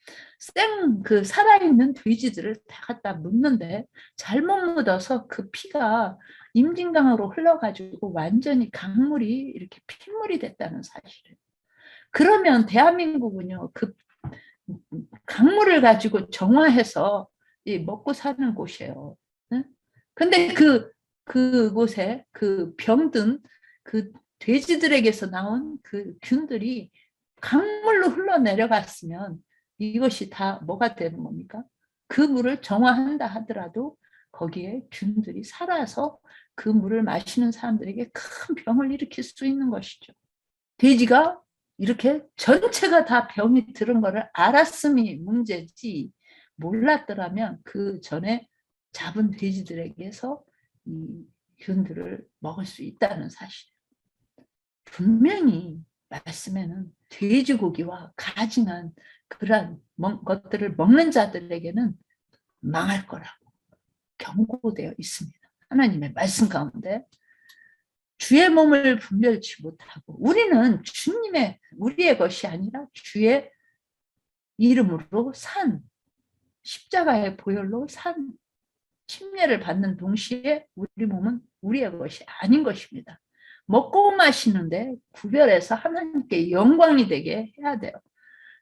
그 살아있는 돼지들을 다 갖다 묻는데 잘못 묻어서 그 피가 임진강으로 흘러가지고 완전히 강물이 이렇게 핏물이 됐다는 사실을. 그러면 대한민국은요 그 강물을 가지고 정화해서 먹고 사는 곳이에요. 근데 그곳에 그 병든 그 돼지들에게서 나온 그 균들이 강물로 흘러내려갔으면 이것이 다 뭐가 되는 겁니까? 그 물을 정화한다 하더라도 거기에 균들이 살아서 그 물을 마시는 사람들에게 큰 병을 일으킬 수 있는 것이죠. 돼지가 이렇게 전체가 다 병이 들은 거를 알았음이 문제지 몰랐더라면 그 전에 잡은 돼지들에게서 이 균들을 먹을 수 있다는 사실. 분명히 말씀에는 돼지고기와 가증한 그러한 것들을 먹는 자들에게는 망할 거라고 경고되어 있습니다. 하나님의 말씀 가운데 주의 몸을 분별치 못하고 우리는 우리의 것이 아니라 주의 이름으로 산 십자가의 보혈로 산 침례를 받는 동시에 우리 몸은 우리의 것이 아닌 것입니다. 먹고 마시는데 구별해서 하나님께 영광이 되게 해야 돼요.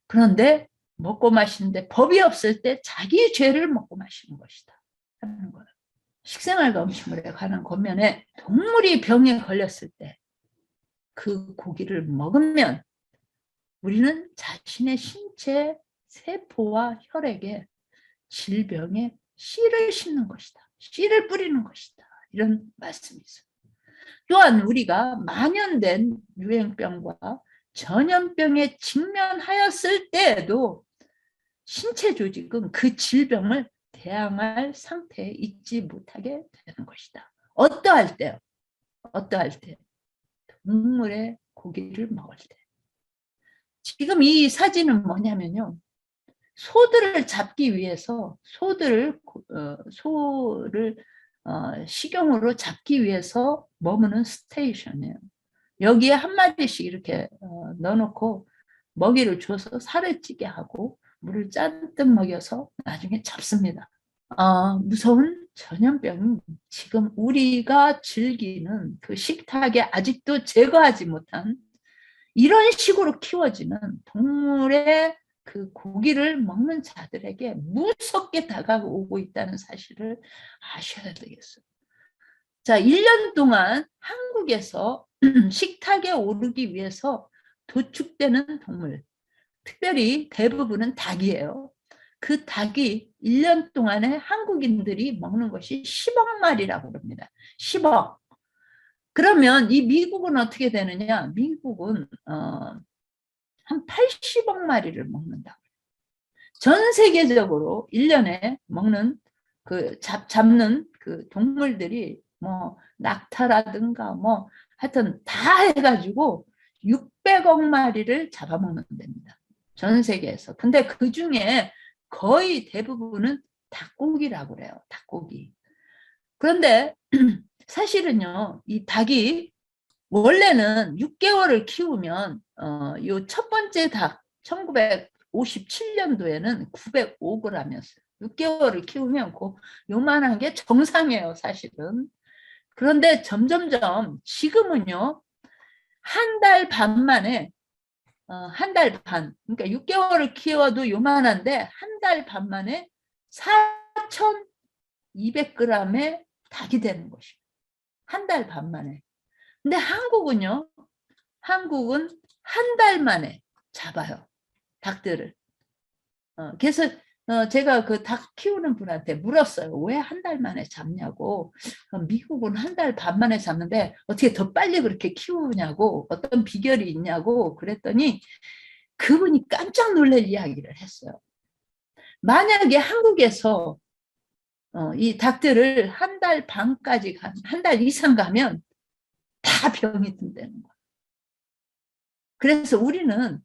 그런데 먹고 마시는데 법이 없을 때 자기 죄를 먹고 마시는 것이다 하는 거예요. 식생활과 음식물에 관한 권면에 동물이 병에 걸렸을 때 그 고기를 먹으면 우리는 자신의 신체 세포와 혈액에 질병의 씨를 심는 것이다. 씨를 뿌리는 것이다. 이런 말씀이 있어요. 또한 우리가 만연된 유행병과 전염병에 직면하였을 때에도 신체 조직은 그 질병을 대항할 상태에 있지 못하게 되는 것이다. 어떠할 때요? 어떠할 때? 동물의 고기를 먹을 때. 지금 이 사진은 뭐냐면요. 소들을 잡기 위해서 소를 식용으로 잡기 위해서 머무는 스테이션이에요. 여기에 한 마리씩 이렇게 넣어놓고 먹이를 줘서 살을 찌게 하고 물을 잔뜩 먹여서 나중에 잡습니다. 무서운 전염병이 지금 우리가 즐기는 그 식탁에 아직도 제거하지 못한 이런 식으로 키워지는 동물의 그 고기를 먹는 자들에게 무섭게 다가오고 있다는 사실을 아셔야 되겠어요. 자, 1년 동안 한국에서 식탁에 오르기 위해서 도축되는 동물, 특별히 대부분은 닭이에요. 그 닭이 1년 동안에 한국인들이 먹는 것이 10억 마리라고 합니다. 10억. 그러면 이 미국은 어떻게 되느냐? 미국은 한 80억 마리를 먹는다. 전 세계적으로 1년에 먹는 잡는 그 동물들이 뭐 낙타라든가 뭐 하여튼 다 해가지고 600억 마리를 잡아먹는 됩니다. 전 세계에서. 근데 그 중에 거의 대부분은 닭고기라고 그래요. 닭고기. 그런데 사실은요, 이 닭이 원래는 6개월을 키우면 요 첫 번째 닭 1957년도에는 905g이었어요. 6개월을 키우면 요만한 게 정상이에요, 사실은. 그런데 점점점 지금은요, 한 달 반 만에 한 달 반, 그러니까 6개월을 키워도 요만한데 한 달 반 만에 4,200g의 닭이 되는 것입니다. 한 달 반 만에. 근데 한국은요, 한국은 한 달 만에 잡아요. 닭들을. 그래서 제가 그 닭 키우는 분한테 물었어요. 왜 한 달 만에 잡냐고. 미국은 한 달 반 만에 잡는데 어떻게 더 빨리 그렇게 키우냐고, 어떤 비결이 있냐고 그랬더니 그분이 깜짝 놀랄 이야기를 했어요. 만약에 한국에서 이 닭들을 한 달 반까지 한 달 이상 가면 다 병이 든다는 거예요. 그래서 우리는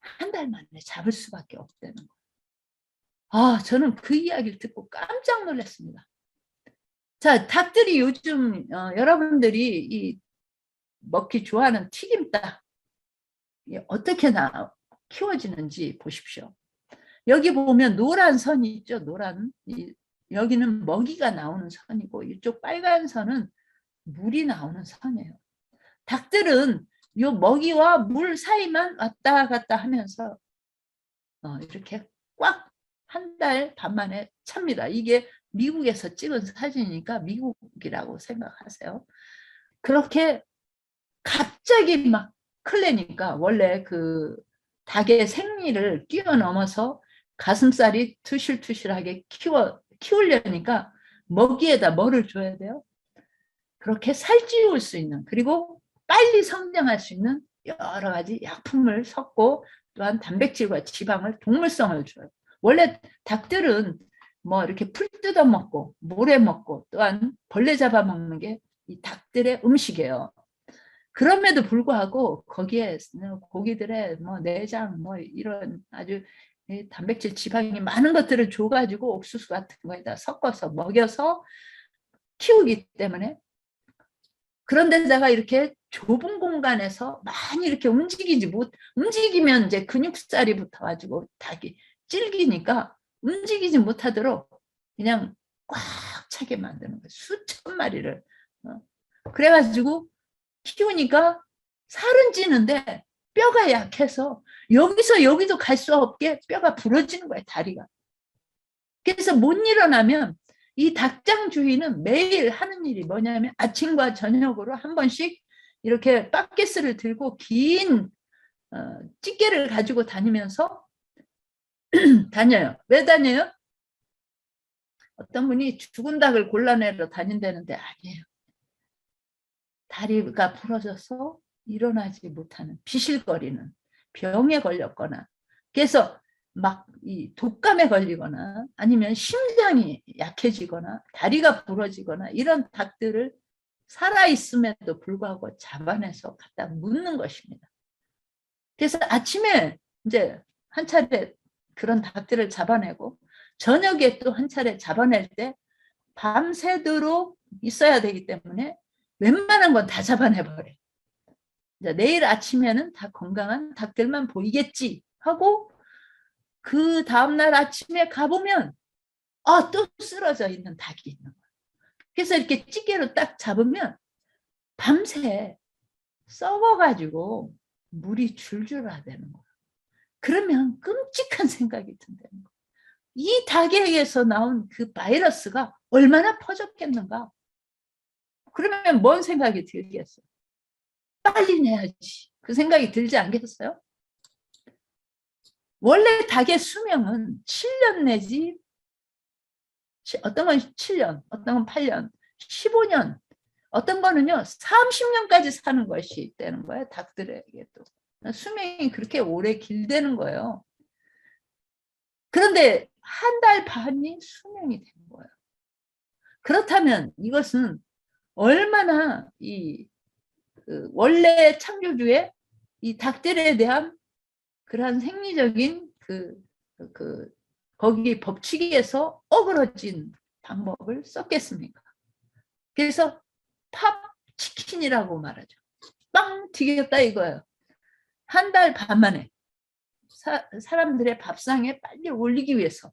한 달 만에 잡을 수밖에 없다는 거예요. 저는 그 이야기를 듣고 깜짝 놀랐습니다. 자, 닭들이 요즘 여러분들이 먹기 좋아하는 튀김닭 어떻게 키워지는지 보십시오. 여기 보면 노란 선이 있죠. 노란. 여기는 먹이가 나오는 선이고 이쪽 빨간 선은 물이 나오는 선이에요. 닭들은 요 먹이와 물 사이만 왔다 갔다 하면서 이렇게 꽉 한 달 반 만에 찹니다. 이게 미국에서 찍은 사진이니까 미국이라고 생각하세요. 그렇게 갑자기 막 클래니까 원래 그 닭의 생리를 뛰어넘어서 가슴살이 투실투실하게 키우려니까 먹이에다 뭐를 줘야 돼요? 그렇게 살찌울 수 있는, 그리고 빨리 성장할 수 있는 여러 가지 약품을 섞고 또한 단백질과 지방을, 동물성을 줘요. 원래 닭들은 뭐 이렇게 풀 뜯어 먹고 모래 먹고 또한 벌레 잡아 먹는 게 이 닭들의 음식이에요. 그럼에도 불구하고 거기에 고기들의 뭐 내장 뭐 이런 아주 단백질 지방이 많은 것들을 줘가지고 옥수수 같은 거에다 섞어서 먹여서 키우기 때문에, 그런데다가 이렇게 좁은 공간에서 많이 이렇게 움직이면 이제 근육살이 붙어가지고 닭이 질기니까 움직이지 못하도록 그냥 꽉 차게 만드는 거예요. 수천 마리를. 그래가지고 키우니까 살은 찌는데 뼈가 약해서 여기서 여기도 갈 수 없게 뼈가 부러지는 거예요, 다리가. 그래서 못 일어나면 이 닭장 주인은 매일 하는 일이 뭐냐면 아침과 저녁으로 한 번씩 이렇게 바켓을 들고 긴 찌개를 가지고 다니면서 다녀요. 왜 다녀요? 어떤 분이 죽은 닭을 골라내러 다닌다는데 아니에요. 다리가 부러져서 일어나지 못하는, 비실거리는, 병에 걸렸거나, 그래서 막 이 독감에 걸리거나 아니면 심장이 약해지거나 다리가 부러지거나 이런 닭들을 살아있음에도 불구하고 잡아내서 갖다 묻는 것입니다. 그래서 아침에 이제 한 차례 그런 닭들을 잡아내고 저녁에 또 한 차례 잡아낼 때 밤새도록 있어야 되기 때문에 웬만한 건 다 잡아내버려. 내일 아침에는 다 건강한 닭들만 보이겠지 하고 그 다음날 아침에 가보면 또 쓰러져 있는 닭이 있는 거야. 그래서 이렇게 찌개로 딱 잡으면 밤새 썩어가지고 물이 줄줄 나대는 거야. 그러면 끔찍한 생각이 든다는 거야. 이 닭에게서 나온 그 바이러스가 얼마나 퍼졌겠는가. 그러면 뭔 생각이 들겠어요? 빨리 내야지. 그 생각이 들지 않겠어요? 원래 닭의 수명은 7년 내지, 어떤 건 7년, 어떤 건 8년, 15년, 어떤 거는요 30년까지 사는 것이 있다는 거예요. 닭들에게도 수명이 그렇게 오래 길다는 거예요. 그런데 한 달 반이 수명이 된 거예요. 그렇다면 이것은 얼마나 원래 창조주의 이 닭들에 대한 그러한 생리적인 거기 법칙에서 어그러진 방법을 썼겠습니까? 그래서 팝 치킨이라고 말하죠. 빵 튀겼다 이거예요. 한 달 반 만에 사람들의 밥상에 빨리 올리기 위해서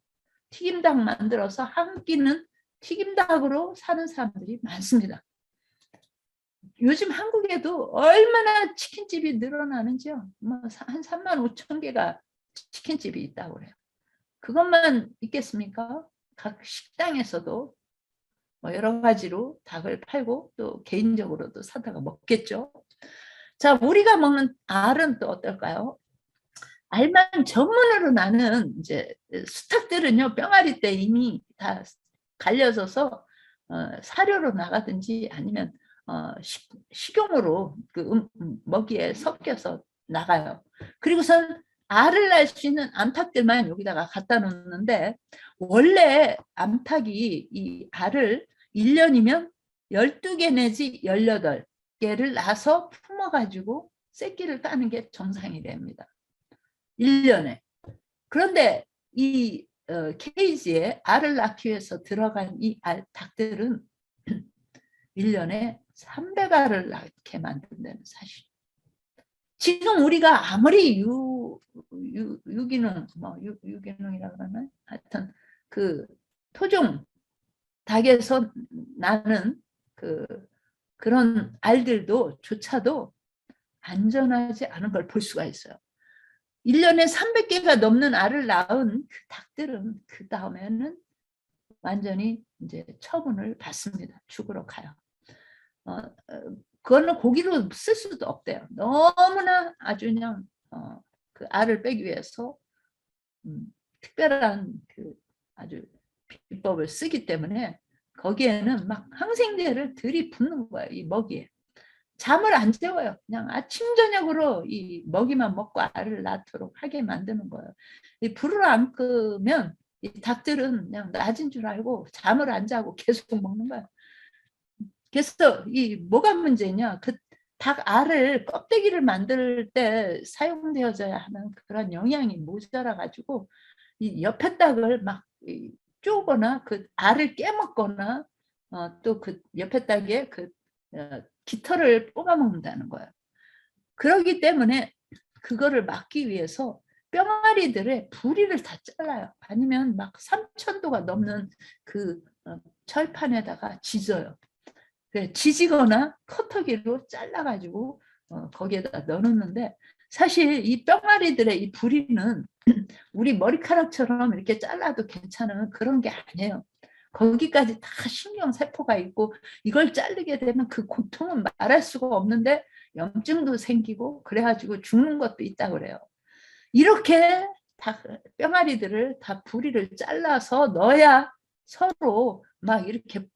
튀김닭 만들어서 한 끼는 튀김닭으로 사는 사람들이 많습니다. 요즘 한국에도 얼마나 치킨집이 늘어나는지요. 한 3만 5천 개가 치킨집이 있다고 그래요. 그것만 있겠습니까? 각 식당에서도 여러 가지로 닭을 팔고 또 개인적으로도 사다가 먹겠죠. 자, 우리가 먹는 알은 또 어떨까요? 알만 전문으로 나는 이제 수탉들은요 병아리 때 이미 다 갈려져서 사료로 나가든지 아니면 식용으로 그 먹이에 섞여서 나가요. 그리고선 알을 낳을 수 있는 암탉들만 여기다가 갖다 놓는데 원래 암탉이 이 알을 1년이면 12개 내지 18개를 낳아서 품어가지고 새끼를 따는 게 정상이 됩니다. 1년에. 그런데 이 케이지에 알을 낳기 위해서 들어간 이 닭들은 1년에 300알을 낳게 만든다는 사실. 지금 우리가 아무리 유기농, 유기농이라 그러나 하여튼 그 토종 닭에서 나는 그런 알들도 조차도 안전하지 않은 걸 볼 수가 있어요. 1년에 300개가 넘는 알을 낳은 그 닭들은 그 다음에는 완전히 이제 처분을 받습니다. 죽으러 가요. 그거는 고기로 쓸 수도 없대요. 너무나 아주 그냥 그 알을 빼기 위해서 특별한 그 아주 비법을 쓰기 때문에 거기에는 막 항생제를 들이붓는 거예요. 이 먹이에. 잠을 안 재워요. 그냥 아침 저녁으로 이 먹이만 먹고 알을 낳도록 하게 만드는 거예요. 이 불을 안 끄면 이 닭들은 그냥 낮은 줄 알고 잠을 안 자고 계속 먹는 거예요. 그래서 이 뭐가 문제냐? 그 닭 알을 껍데기를 만들 때 사용되어져야 하는 그런 영양이 모자라 가지고 이 옆에 닭을 막 쪼거나 그 알을 깨먹거나 또 그 옆에 닭의 그 깃털을 뽑아 먹는다는 거예요. 그러기 때문에 그거를 막기 위해서 뿅아리들의 부리를 다 잘라요. 아니면 막 3,000도가 넘는 그 철판에다가 지져요. 지지거나 커터기로 잘라 가지고 거기에다 넣어 놓는데, 사실 이 뿅아리들의 이 부리는 우리 머리카락처럼 이렇게 잘라도 괜찮은 그런 게 아니에요. 거기까지 다 신경세포가 있고 이걸 자르게 되면 그 고통은 말할 수가 없는데 염증도 생기고 그래 가지고 죽는 것도 있다고 그래요. 이렇게 다 뿅아리들을 다 부리를 잘라서 넣어야 서로 막 이렇게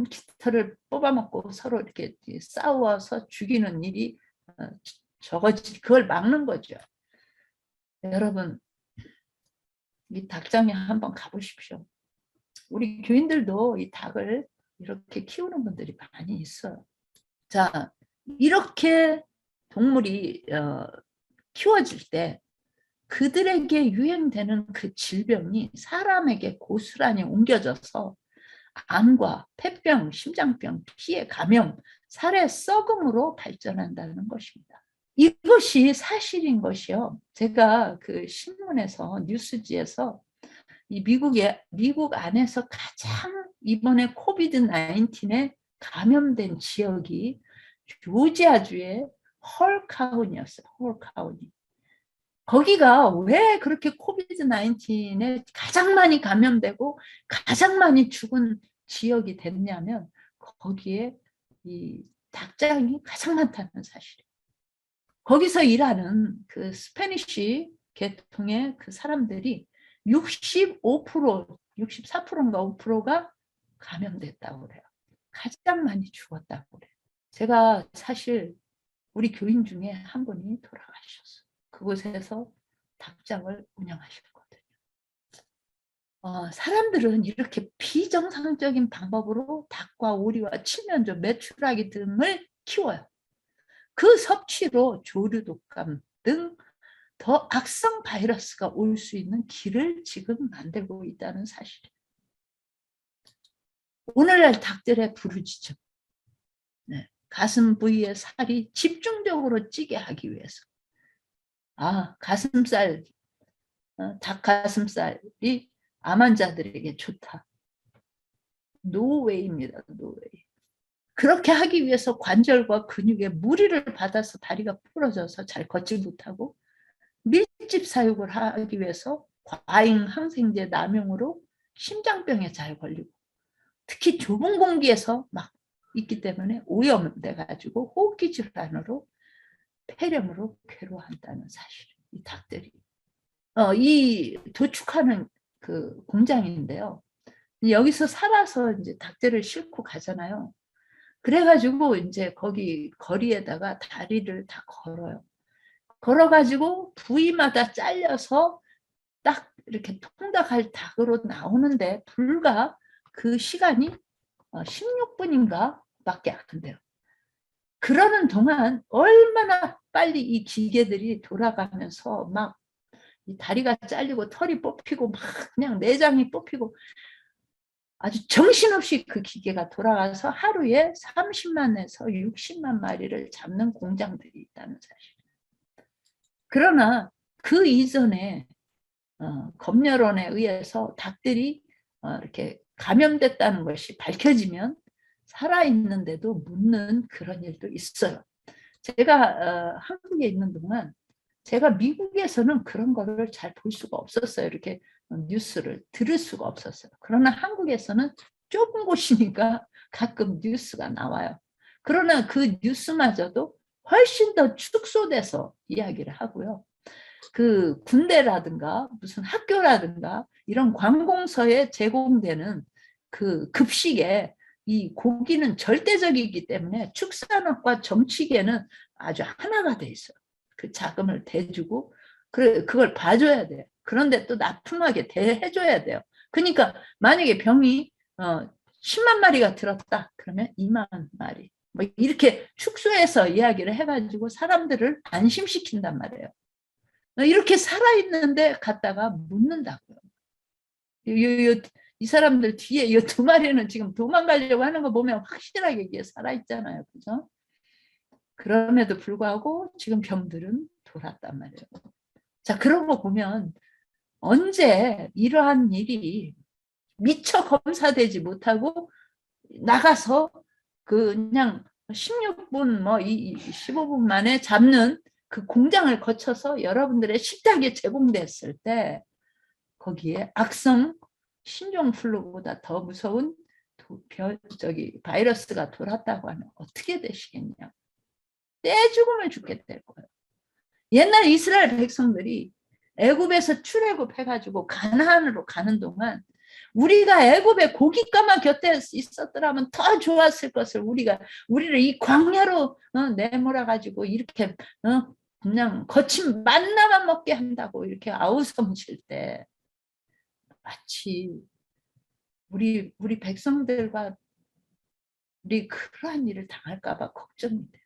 깃털을 뽑아먹고 서로 이렇게 싸워서 죽이는 일이 적어지, 그걸 막는 거죠. 여러분, 이 닭장에 한번 가보십시오. 우리 교인들도 이 닭을 이렇게 키우는 분들이 많이 있어요. 자, 이렇게 동물이 키워질 때 그들에게 유행되는 그 질병이 사람에게 고스란히 옮겨져서 암과 폐병, 심장병, 피해, 감염, 살해, 썩음으로 발전한다는 것입니다. 이것이 사실인 것이요. 제가 그 신문에서 뉴스지에서 이 미국 안에서 가장 이번에 코비드 19에 감염된 지역이 조지아주의 헐 카운티였어요. 헐 카운티. 거기가 왜 그렇게 코비드 19에 가장 많이 감염되고 가장 많이 죽은 지역이 됐냐면 거기에 이 닭장이 가장 많다는 사실이에요. 거기서 일하는 그 스페니쉬 계통의 그 사람들이 65%, 64%인가 5%가 감염됐다고 그래요. 가장 많이 죽었다고 그래요. 제가 사실 우리 교인 중에 한 분이 돌아가셨어요. 그곳에서 닭장을 운영하셨거든요. 사람들은 이렇게 비정상적인 방법으로 닭과 오리와 칠면조, 메추라기 등을 키워요. 그 섭취로 조류 독감 등 더 악성 바이러스가 올 수 있는 길을 지금 만들고 있다는 사실이에요. 오늘날 닭들의 부르짖음, 네. 가슴 부위의 살이 집중적으로 찌게 하기 위해서. 가슴살, 닭 가슴살이 암 환자들에게 좋다. 노웨이입니다. 노웨이. 그렇게 하기 위해서 관절과 근육에 무리를 받아서 다리가 부러져서 잘 걷지 못하고 밀집 사육을 하기 위해서 과잉 항생제 남용으로 심장병에 잘 걸리고 특히 좁은 공기에서 막 있기 때문에 오염돼 가지고 호흡기 질환으로 폐렴으로 괴로워한다는 사실. 이 닭들이 이 도축하는 그 공장인데요. 여기서 살아서 이제 닭들을 싣고 가잖아요. 그래가지고 이제 거기 거리에다가 다리를 다 걸어요. 걸어가지고 부위마다 잘려서 딱 이렇게 통닭할 닭으로 나오는데 불과 그 시간이 16분인가 밖에 안 돼요. 그러는 동안 얼마나 빨리 이 기계들이 돌아가면서 막 이 다리가 잘리고 털이 뽑히고 막 그냥 내장이 뽑히고 아주 정신없이 그 기계가 돌아가서 하루에 30만에서 60만 마리를 잡는 공장들이 있다는 사실. 그러나 그 이전에 검열원에 의해서 닭들이 이렇게 감염됐다는 것이 밝혀지면 살아있는데도 묻는 그런 일도 있어요. 제가 한국에 있는 동안 제가 미국에서는 그런 거를 잘 볼 수가 없었어요. 이렇게 뉴스를 들을 수가 없었어요. 그러나 한국에서는 좁은 곳이니까 가끔 뉴스가 나와요. 그러나 그 뉴스마저도 훨씬 더 축소돼서 이야기를 하고요. 그 군대라든가 무슨 학교라든가 이런 관공서에 제공되는 그 급식에 이 고기는 절대적이기 때문에 축산업과 정치계는 아주 하나가 돼 있어요. 그 자금을 대주고 그걸 봐줘야 돼요. 그런데 또 납품하게 대해줘야 돼요. 그러니까 만약에 병이 10만 마리가 들었다. 그러면 2만 마리. 뭐 이렇게 축소해서 이야기를 해가지고 사람들을 안심시킨단 말이에요. 이렇게 살아있는데 갔다가 묻는다고요. 이 사람들 뒤에 이 두 마리는 지금 도망가려고 하는 거 보면 확실하게 이게 살아있잖아요. 그죠? 그럼에도 불구하고 지금 병들은 돌았단 말이에요. 자, 그런 거 보면 언제 이러한 일이 미처 검사되지 못하고 나가서 그냥 16분 뭐 15분 만에 잡는 그 공장을 거쳐서 여러분들의 식탁에 제공됐을 때 거기에 악성 신종플루보다 더 무서운 바이러스가 돌았다고 하면 어떻게 되시겠냐. 떼죽음을 죽게 될 거예요. 옛날 이스라엘 백성들이 애굽에서 출애굽해가지고 가나안으로 가는 동안 우리가 애굽의 고깃가마 곁에 있었더라면 더 좋았을 것을 우리를 이 광야로 내몰아 가지고 이렇게 그냥 거친 만나만 먹게 한다고 이렇게 아우성칠 때 마치 우리 백성들과 우리 그러한 일을 당할까봐 걱정이 돼요.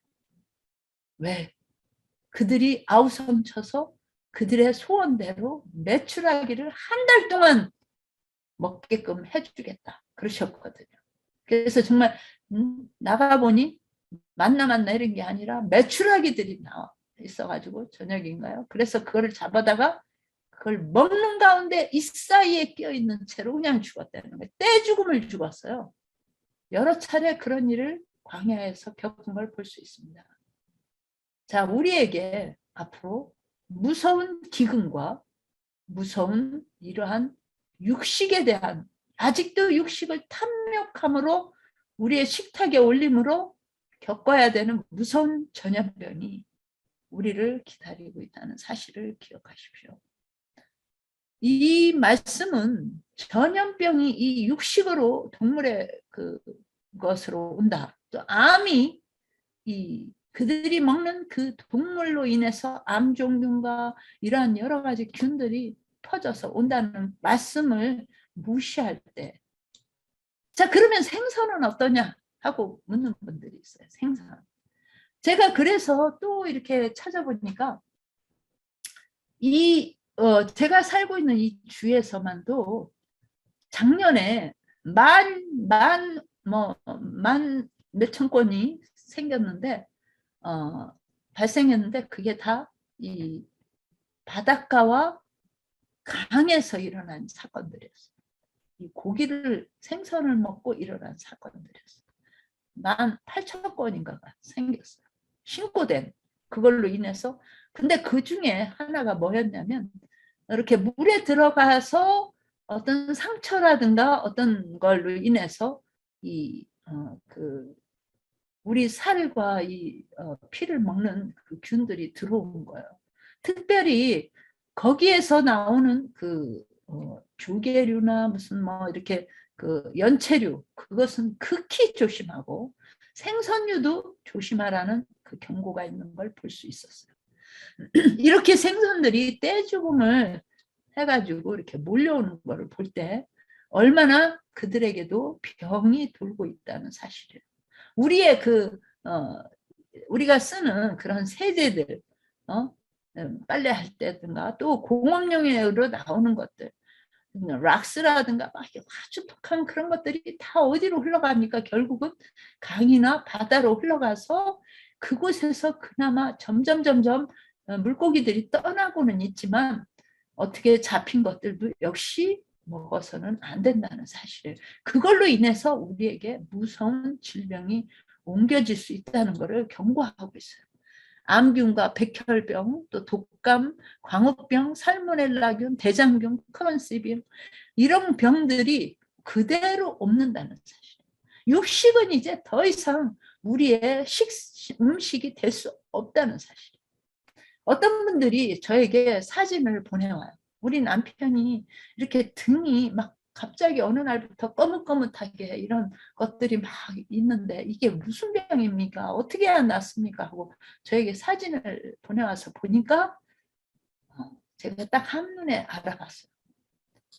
왜? 그들이 아우성쳐서 그들의 소원대로 매출하기를 한 달 동안 먹게끔 해주겠다 그러셨거든요. 그래서 정말 나가보니 만나 이런 게 아니라 메추라기들이 나와 있어가지고 저녁인가요? 그래서 그거를 잡아다가 그걸 먹는 가운데 이 사이에 끼어있는 채로 그냥 죽었다는 거예요. 떼죽음을 죽었어요. 여러 차례 그런 일을 광야에서 겪은 걸 볼 수 있습니다. 자, 우리에게 앞으로 무서운 기근과 무서운 이러한 육식에 대한 아직도 육식을 탐욕함으로 우리의 식탁에 올림으로 겪어야 되는 무서운 전염병이 우리를 기다리고 있다는 사실을 기억하십시오. 이 말씀은 전염병이 이 육식으로 동물의 것으로 온다. 또 암이 그들이 먹는 그 동물로 인해서 암종균과 이러한 여러 가지 균들이 퍼져서 온다는 말씀을 무시할 때, 자, 그러면 생선은 어떠냐 하고 묻는 분들이 있어요. 생선. 제가 그래서 또 이렇게 찾아보니까 제가 살고 있는 이 주에서만도 작년에 만 몇천 건이 생겼는데 발생했는데 그게 다 이 바닷가와 강에서 일어난 사건들이었어요. 이 생선을 먹고 일어난 사건들이었어요. 18,000건인가가 생겼어요. 신고된 그걸로 인해서. 근데 그 중에 하나가 뭐였냐면 이렇게 물에 들어가서 어떤 상처라든가 어떤 걸로 인해서 우리 살과 피를 먹는 그 균들이 들어온 거예요. 특별히 거기에서 나오는 조개류나 무슨 뭐 이렇게 연체류, 그것은 극히 조심하고 생선류도 조심하라는 그 경고가 있는 걸 볼 수 있었어요. 이렇게 생선들이 떼죽음을 해가지고 이렇게 몰려오는 거를 볼 때 얼마나 그들에게도 병이 돌고 있다는 사실이에요. 우리의 우리가 쓰는 그런 세제들, 빨래할 때든가 또 공업용으로 나오는 것들, 락스라든가 막 아주 독한 그런 것들이 다 어디로 흘러갑니까? 결국은 강이나 바다로 흘러가서 그곳에서 그나마 점점 물고기들이 떠나고는 있지만 어떻게 잡힌 것들도 역시 먹어서는 안 된다는 사실. 그걸로 인해서 우리에게 무서운 질병이 옮겨질 수 있다는 것을 경고하고 있어요. 암균과 백혈병, 또 독감, 광우병, 살모넬라균, 대장균, 크론스병, 이런 병들이 그대로 없는다는 사실. 육식은 이제 더 이상 우리의 음식이 될 수 없다는 사실. 어떤 분들이 저에게 사진을 보내와요. 우리 남편이 이렇게 등이 막 갑자기 어느 날부터 거뭇거뭇하게 이런 것들이 막 있는데 이게 무슨 병입니까? 어떻게 해야 낫습니까? 하고 저에게 사진을 보내와서 보니까 제가 딱 한눈에 알아봤어요.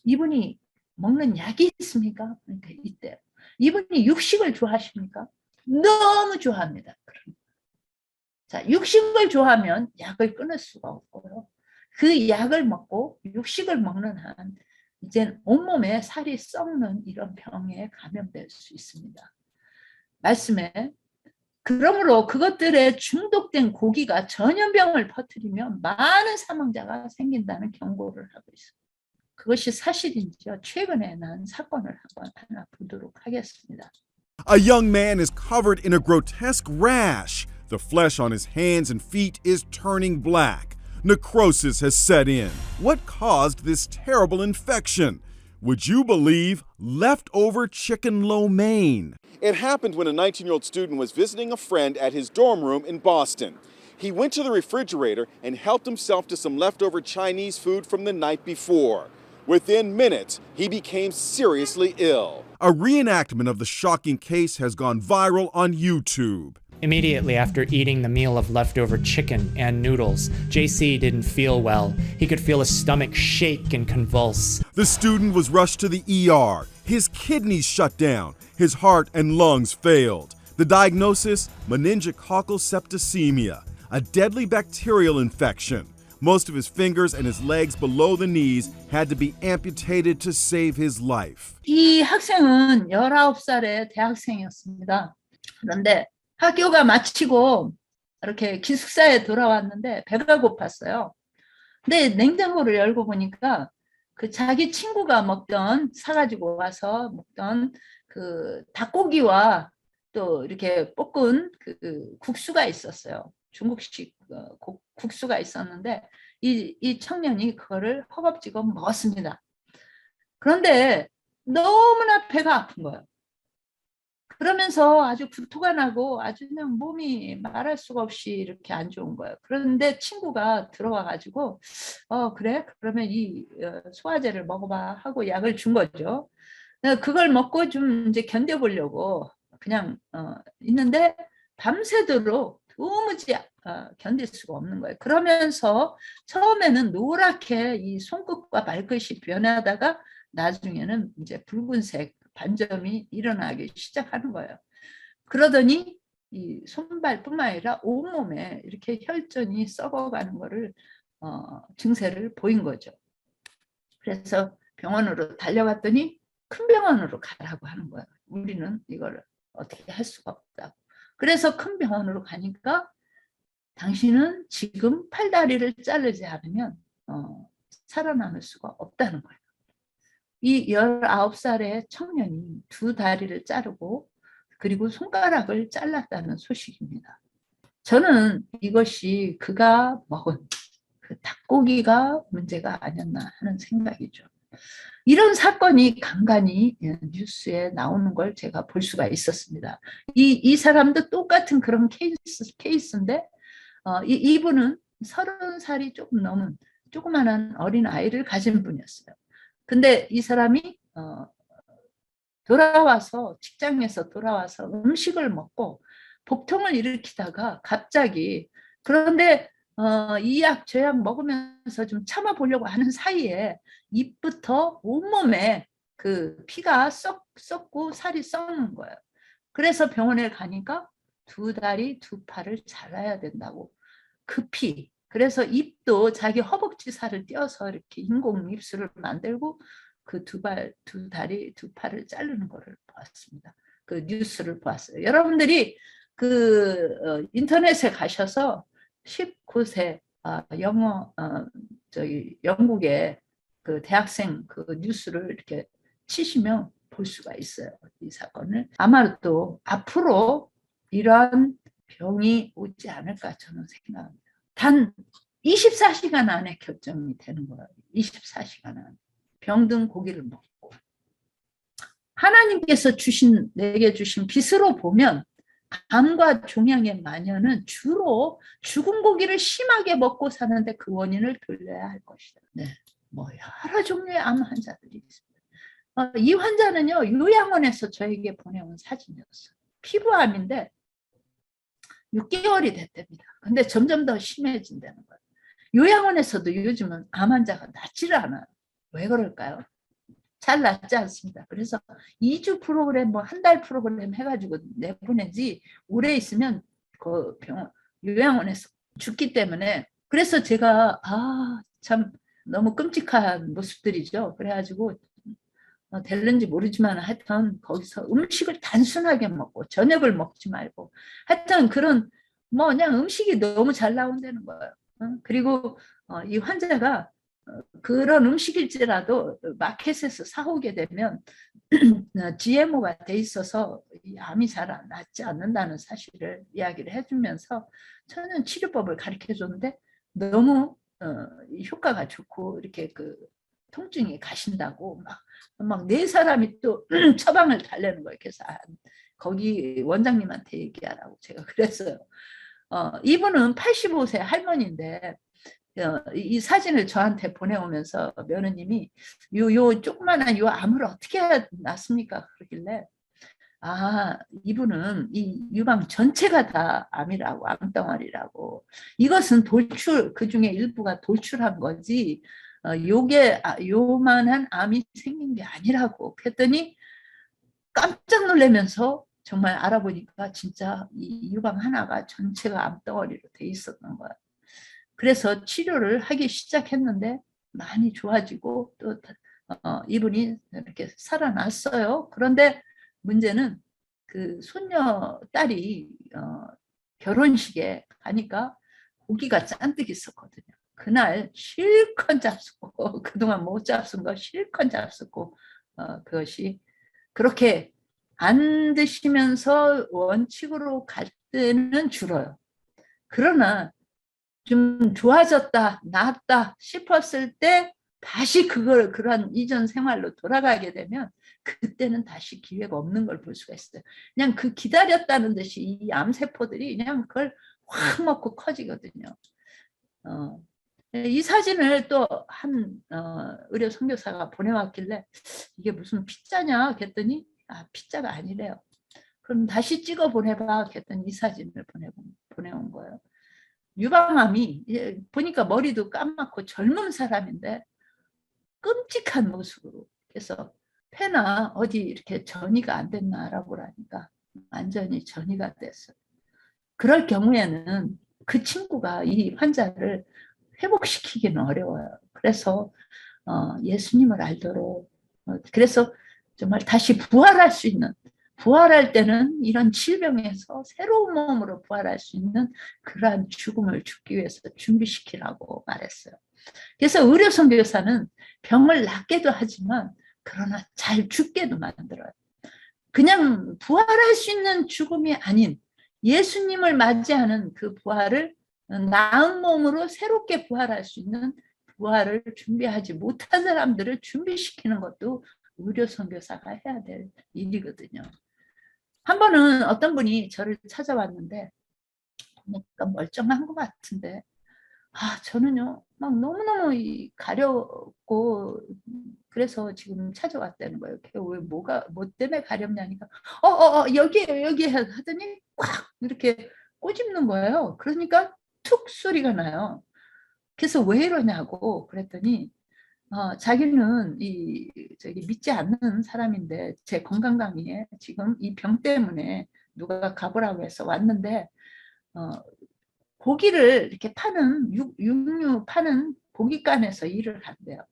이분이 먹는 약이 있습니까? 그러니까 있대요. 이분이 육식을 좋아하십니까? 너무 좋아합니다. 자, 육식을 좋아하면 약을 끊을 수가 없고요. 그 약을 먹고 육식을 먹는 한 이젠 온몸에 살이 썩는 이런 병에 감염될 수 있습니다. 말씀에 그러므로 그것들에 중독된 고기가 전염병을 퍼뜨리며 많은 사망자가 생긴다는 경고를 하고 있습니다. 그것이 사실인지요? 최근에 난 사건을 한번 하나 보도록 하겠습니다. A young man is covered in a grotesque rash. The flesh on his hands and feet is turning black. Necrosis has set in. What caused this terrible infection? Would you believe leftover chicken lo mein? It happened when a 19-year-old student was visiting a friend at his dorm room in Boston. He went to the refrigerator and helped himself to some leftover Chinese food from the night before. Within minutes, he became seriously ill. A reenactment of the shocking case has gone viral on YouTube. Immediately after eating the meal of leftover chicken and noodles, JC didn't feel well. He could feel his stomach shake and convulse. The student was rushed to the ER. His kidneys shut down. His heart and lungs failed. The diagnosis? Meningococcal septicemia, a deadly bacterial infection. Most of his fingers and his legs below the knees had to be amputated to save his life. 이 학생은 19살의 대학생이었습니다. 그런데 학교가 마치고 이렇게 기숙사에 돌아왔는데 배가 고팠어요. 근데 냉장고를 열고 보니까 그 자기 친구가 사가지고 와서 먹던 그 닭고기와 또 이렇게 볶은 그 국수가 있었어요. 중국식 국수가 있었는데 이 청년이 그거를 허겁지겁 먹었습니다. 그런데 너무나 배가 아픈 거예요. 그러면서 아주 구토가 나고 아주 그냥 몸이 말할 수가 없이 이렇게 안 좋은 거예요. 그런데 친구가 들어와가지고 그래? 그러면 이 소화제를 먹어봐 하고 약을 준 거죠. 그걸 먹고 좀 이제 견뎌보려고 그냥 있는데 밤새도록 도무지 견딜 수가 없는 거예요. 그러면서 처음에는 노랗게 이 손끝과 발끝이 변하다가 나중에는 이제 붉은색 반점이 일어나기 시작하는 거예요. 그러더니 이 손발뿐만 아니라 온몸에 이렇게 혈전이 썩어가는 거를 증세를 보인 거죠. 그래서 병원으로 달려갔더니 큰 병원으로 가라고 하는 거예요. 우리는 이걸 어떻게 할 수가 없다고. 그래서 큰 병원으로 가니까 당신은 지금 팔다리를 자르지 않으면 살아남을 수가 없다는 거예요. 이 19살의 청년이 두 다리를 자르고 그리고 손가락을 잘랐다는 소식입니다. 저는 이것이 그가 먹은 그 닭고기가 문제가 아니었나 하는 생각이죠. 이런 사건이 간간히 뉴스에 나오는 걸 제가 볼 수가 있었습니다. 이 사람도 똑같은 그런 케이스인데 이분은 30살이 조금 넘은 조그마한 어린 아이를 가진 분이었어요. 근데 이 사람이 직장에서 돌아와서 음식을 먹고 복통을 일으키다가 갑자기 그런데 이 약 저 약 먹으면서 좀 참아보려고 하는 사이에 입부터 온몸에 그 피가 썩고 살이 썩는 거예요. 그래서 병원에 가니까 두 다리 두 팔을 잘라야 된다고 급히. 그래서 입도 자기 허벅지 살을 떼어서 이렇게 인공 입술을 만들고 그 두 다리 두 팔을 자르는 거를 보았습니다. 그 뉴스를 보았어요. 여러분들이 그 인터넷에 가셔서 19세 영국의 그 대학생 그 뉴스를 이렇게 치시면 볼 수가 있어요. 이 사건을. 아마도 앞으로 이러한 병이 오지 않을까 저는 생각합니다. 단 24시간 안에 결정이 되는 거예요. 24시간 안에. 병든 고기를 먹고. 하나님께서 내게 주신 빛으로 보면 암과 종양의 마녀는 주로 죽은 고기를 심하게 먹고 사는데 그 원인을 돌려야 할 것이다. 네, 여러 종류의 암 환자들이 있습니다. 이 환자는요, 요양원에서 저에게 보내온 사진이었어요. 피부암인데 6개월이 됐답니다. 근데 점점 더 심해진다는 거예요. 요양원에서도 요즘은 암 환자가 낫지를 않아요. 왜 그럴까요? 잘 낫지 않습니다. 그래서 2주 프로그램, 뭐 한 달 프로그램 해가지고 내보내지 오래 있으면 그 요양원에서 죽기 때문에. 그래서 제가 참 너무 끔찍한 모습들이죠. 그래가지고 될는지 모르지만 하여튼 거기서 음식을 단순하게 먹고 저녁을 먹지 말고 하여튼 그런 뭐 그냥 음식이 너무 잘 나온다는 거예요. 그리고 이 환자가 그런 음식일지라도 마켓에서 사오게 되면 GMO가 돼 있어서 이 암이 잘 낫지 않는다는 사실을 이야기를 해주면서 저는 치료법을 가르쳐 줬는데 너무 효과가 좋고 이렇게 그 통증이 가신다고 막 네 사람이 또 처방을 달래는 거예요. 그래서 거기 원장님한테 얘기하라고 제가 그랬어요. 이분은 85세 할머니인데 이 사진을 저한테 보내오면서 며느님이 요 조그마한 요 암을 어떻게 낫습니까? 그러길래 이분은 이 유방 전체가 다 암이라고, 암덩어리라고. 이것은 돌출, 그 중에 일부가 돌출한 거지 요게 요만한 암이 생긴 게 아니라고. 그랬더니 깜짝 놀라면서 정말 알아보니까 진짜 이 유방 하나가 전체가 암덩어리로 돼 있었던 거야. 그래서 치료를 하기 시작했는데 많이 좋아지고 또 이분이 이렇게 살아났어요. 그런데 문제는 그 손녀 딸이 결혼식에 가니까 고기가 잔뜩 있었거든요. 그날 실컷 잡수고 그동안 못 잡순 거 실컷 잡수고 그것이 그렇게 안 드시면서 원칙으로 갈 때는 줄어요. 그러나 좀 좋아졌다, 나았다 싶었을 때 다시 그러한 이전 생활로 돌아가게 되면 그때는 다시 기회가 없는 걸 볼 수가 있어요. 그냥 그 기다렸다는 듯이 이 암세포들이 그냥 그걸 확 먹고 커지거든요. 이 사진을 또 한 의료 선교사가 보내왔길래 이게 무슨 피자냐 했더니 피자가 아니래요. 그럼 다시 찍어 보내봐 했더니 이 사진을 보내온 거예요. 유방암이 보니까 머리도 까맣고 젊은 사람인데 끔찍한 모습으로. 그래서 폐나 어디 이렇게 전이가 안 됐나 알아보라니까 완전히 전이가 됐어요. 그럴 경우에는 그 친구가 이 환자를 회복시키기는 어려워요. 그래서 예수님을 알도록 그래서 정말 다시 부활할 수 있는, 부활할 때는 이런 질병에서 새로운 몸으로 부활할 수 있는 그러한 죽음을 죽기 위해서 준비시키라고 말했어요. 그래서 의료 선교사는 병을 낫게도 하지만 그러나 잘 죽게도 만들어요. 그냥 부활할 수 있는 죽음이 아닌 예수님을 맞이하는 그 부활을 나은 몸으로 새롭게 부활할 수 있는 부활을 준비하지 못한 사람들을 준비시키는 것도 의료 선교사가 해야 될 일이거든요. 한 번은 어떤 분이 저를 찾아왔는데 보니까 멀쩡한 것 같은데 저는요 막 너무너무 가렵고 그래서 지금 찾아왔다는 거예요. 왜 뭐 때문에 가렵냐니까 여기에요 하더니 꽉 이렇게 꼬집는 거예요. 그러니까 툭 소리가 나요. 그래서 왜 이러냐고 그랬더니 자기는 믿지 않는 사람인데 제 건강 강의에 지금 이 병 때문에 누가 가보라고 해서 왔는데 고기를 이렇게 파는 육류 파는 고깃간에서 일을 한대요.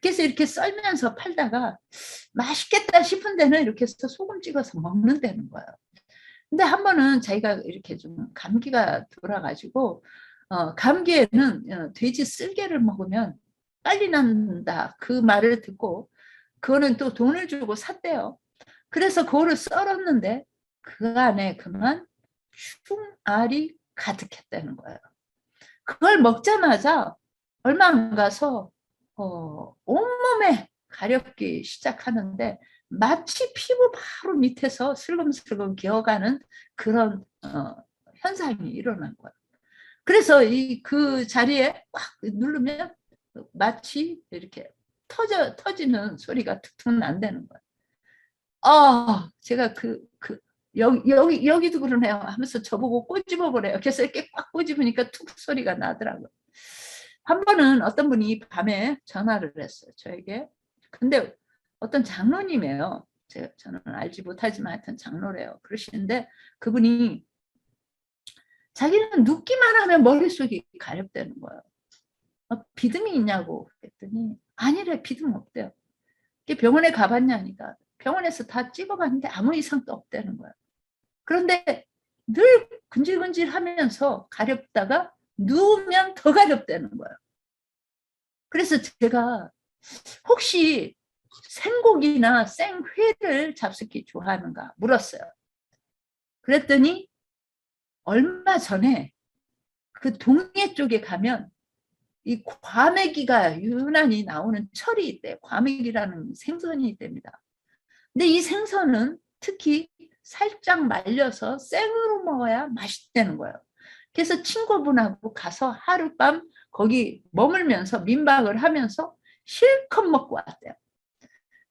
그래서 이렇게 썰면서 팔다가 맛있겠다 싶은 데는 이렇게 해서 소금 찍어서 먹는다는 거예요. 근데 한 번은 자기가 이렇게 좀 감기가 돌아가지고 감기에는 돼지 쓸개를 먹으면 빨리 낫는다 그 말을 듣고 그거는 또 돈을 주고 샀대요. 그래서 그거를 썰었는데 그 안에 그만 흉알이 가득했다는 거예요. 그걸 먹자마자 얼마 안 가서 온몸에 가렵기 시작하는데 마치 피부 바로 밑에서 슬금슬금 기어가는 그런 현상이 일어난 거예요. 그래서 그 자리에 꽉 누르면 마치 이렇게 터지는 소리가 툭툭 난다는 거예요. 제가 여기도 그러네요 하면서 저보고 꼬집어 보래요. 그래서 이렇게 꽉 꼬집으니까 툭 소리가 나더라고요. 한 번은 어떤 분이 밤에 전화를 했어요 저에게. 근데 어떤 장로님이에요. 저는 알지 못하지만 하여튼 장로래요. 그러시는데 그분이 자기는 눕기만 하면 머릿속이 가렵다는 거예요. 비듬이 있냐고 그랬더니 아니래, 비듬 없대요. 병원에 가봤냐니까 병원에서 다 찍어봤는데 아무 이상도 없다는 거예요. 그런데 늘 근질근질 하면서 가렵다가 누우면 더 가렵다는 거예요. 그래서 제가 혹시 생고기나 생회를 잡숫기 좋아하는가 물었어요. 그랬더니 얼마 전에 그 동해 쪽에 가면 이 과메기가 유난히 나오는 철이 있대. 과메기라는 생선이 있답니다. 근데 이 생선은 특히 살짝 말려서 생으로 먹어야 맛있다는 거예요. 그래서 친구분하고 가서 하룻밤 거기 머물면서 민박을 하면서 실컷 먹고 왔대요.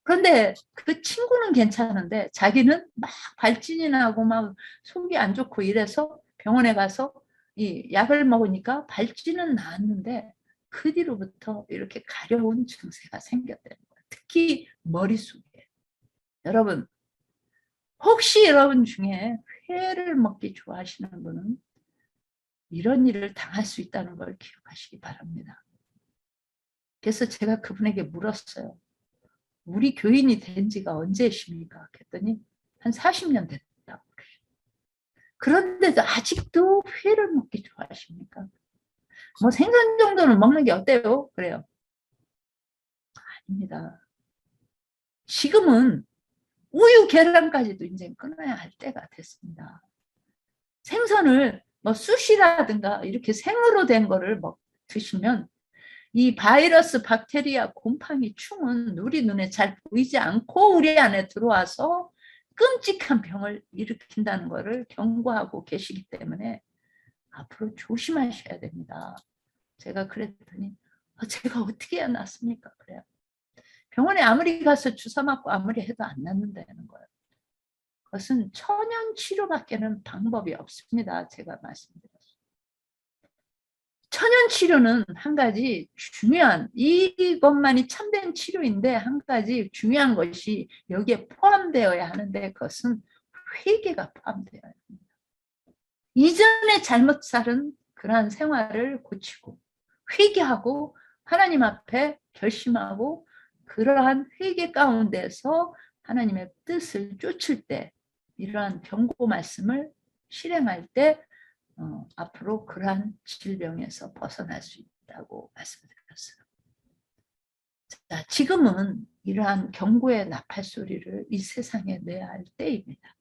그런데 그 친구는 괜찮은데 자기는 막 발진이 나고 막 속이 안 좋고 이래서 병원에 가서 이 약을 먹으니까 발진은 나았는데 그 뒤로부터 이렇게 가려운 증세가 생겼다는 거예요. 특히 머릿속에. 여러분, 혹시 여러분 중에 회를 먹기 좋아하시는 분은 이런 일을 당할 수 있다는 걸 기억하시기 바랍니다. 그래서 제가 그분에게 물었어요. 우리 교인이 된 지가 언제십니까? 그랬더니 한 40년 됐다고. 그런데도 아직도 회를 먹기 좋아하십니까? 뭐 생선 정도는 먹는 게 어때요? 그래요. 아닙니다. 지금은 우유, 계란까지도 이제 끊어야 할 때가 됐습니다. 생선을 뭐 숯이라든가 이렇게 생으로 된 거를 드시면 이 바이러스, 박테리아, 곰팡이, 충은 우리 눈에 잘 보이지 않고 우리 안에 들어와서 끔찍한 병을 일으킨다는 것을 경고하고 계시기 때문에 앞으로 조심하셔야 됩니다. 제가 그랬더니 제가 어떻게 해야 낫습니까? 그래요. 병원에 아무리 가서 주사 맞고 아무리 해도 안 낫는다는 거예요. 그것은 천연 치료밖에는 방법이 없습니다. 제가 말씀드렸어요. 천연 치료는 한 가지 중요한, 이것만이 참된 치료인데 한 가지 중요한 것이 여기에 포함되어야 하는데 그것은 회개가 포함되어야 합니다. 이전에 잘못 살은 그러한 생활을 고치고 회개하고 하나님 앞에 결심하고 그러한 회개 가운데서 하나님의 뜻을 쫓을 때 이러한 경고 말씀을 실행할 때 앞으로 그러한 질병에서 벗어날 수 있다고 말씀드렸어요. 자, 지금은 이러한 경고의 나팔 소리를 이 세상에 내야 할 때입니다.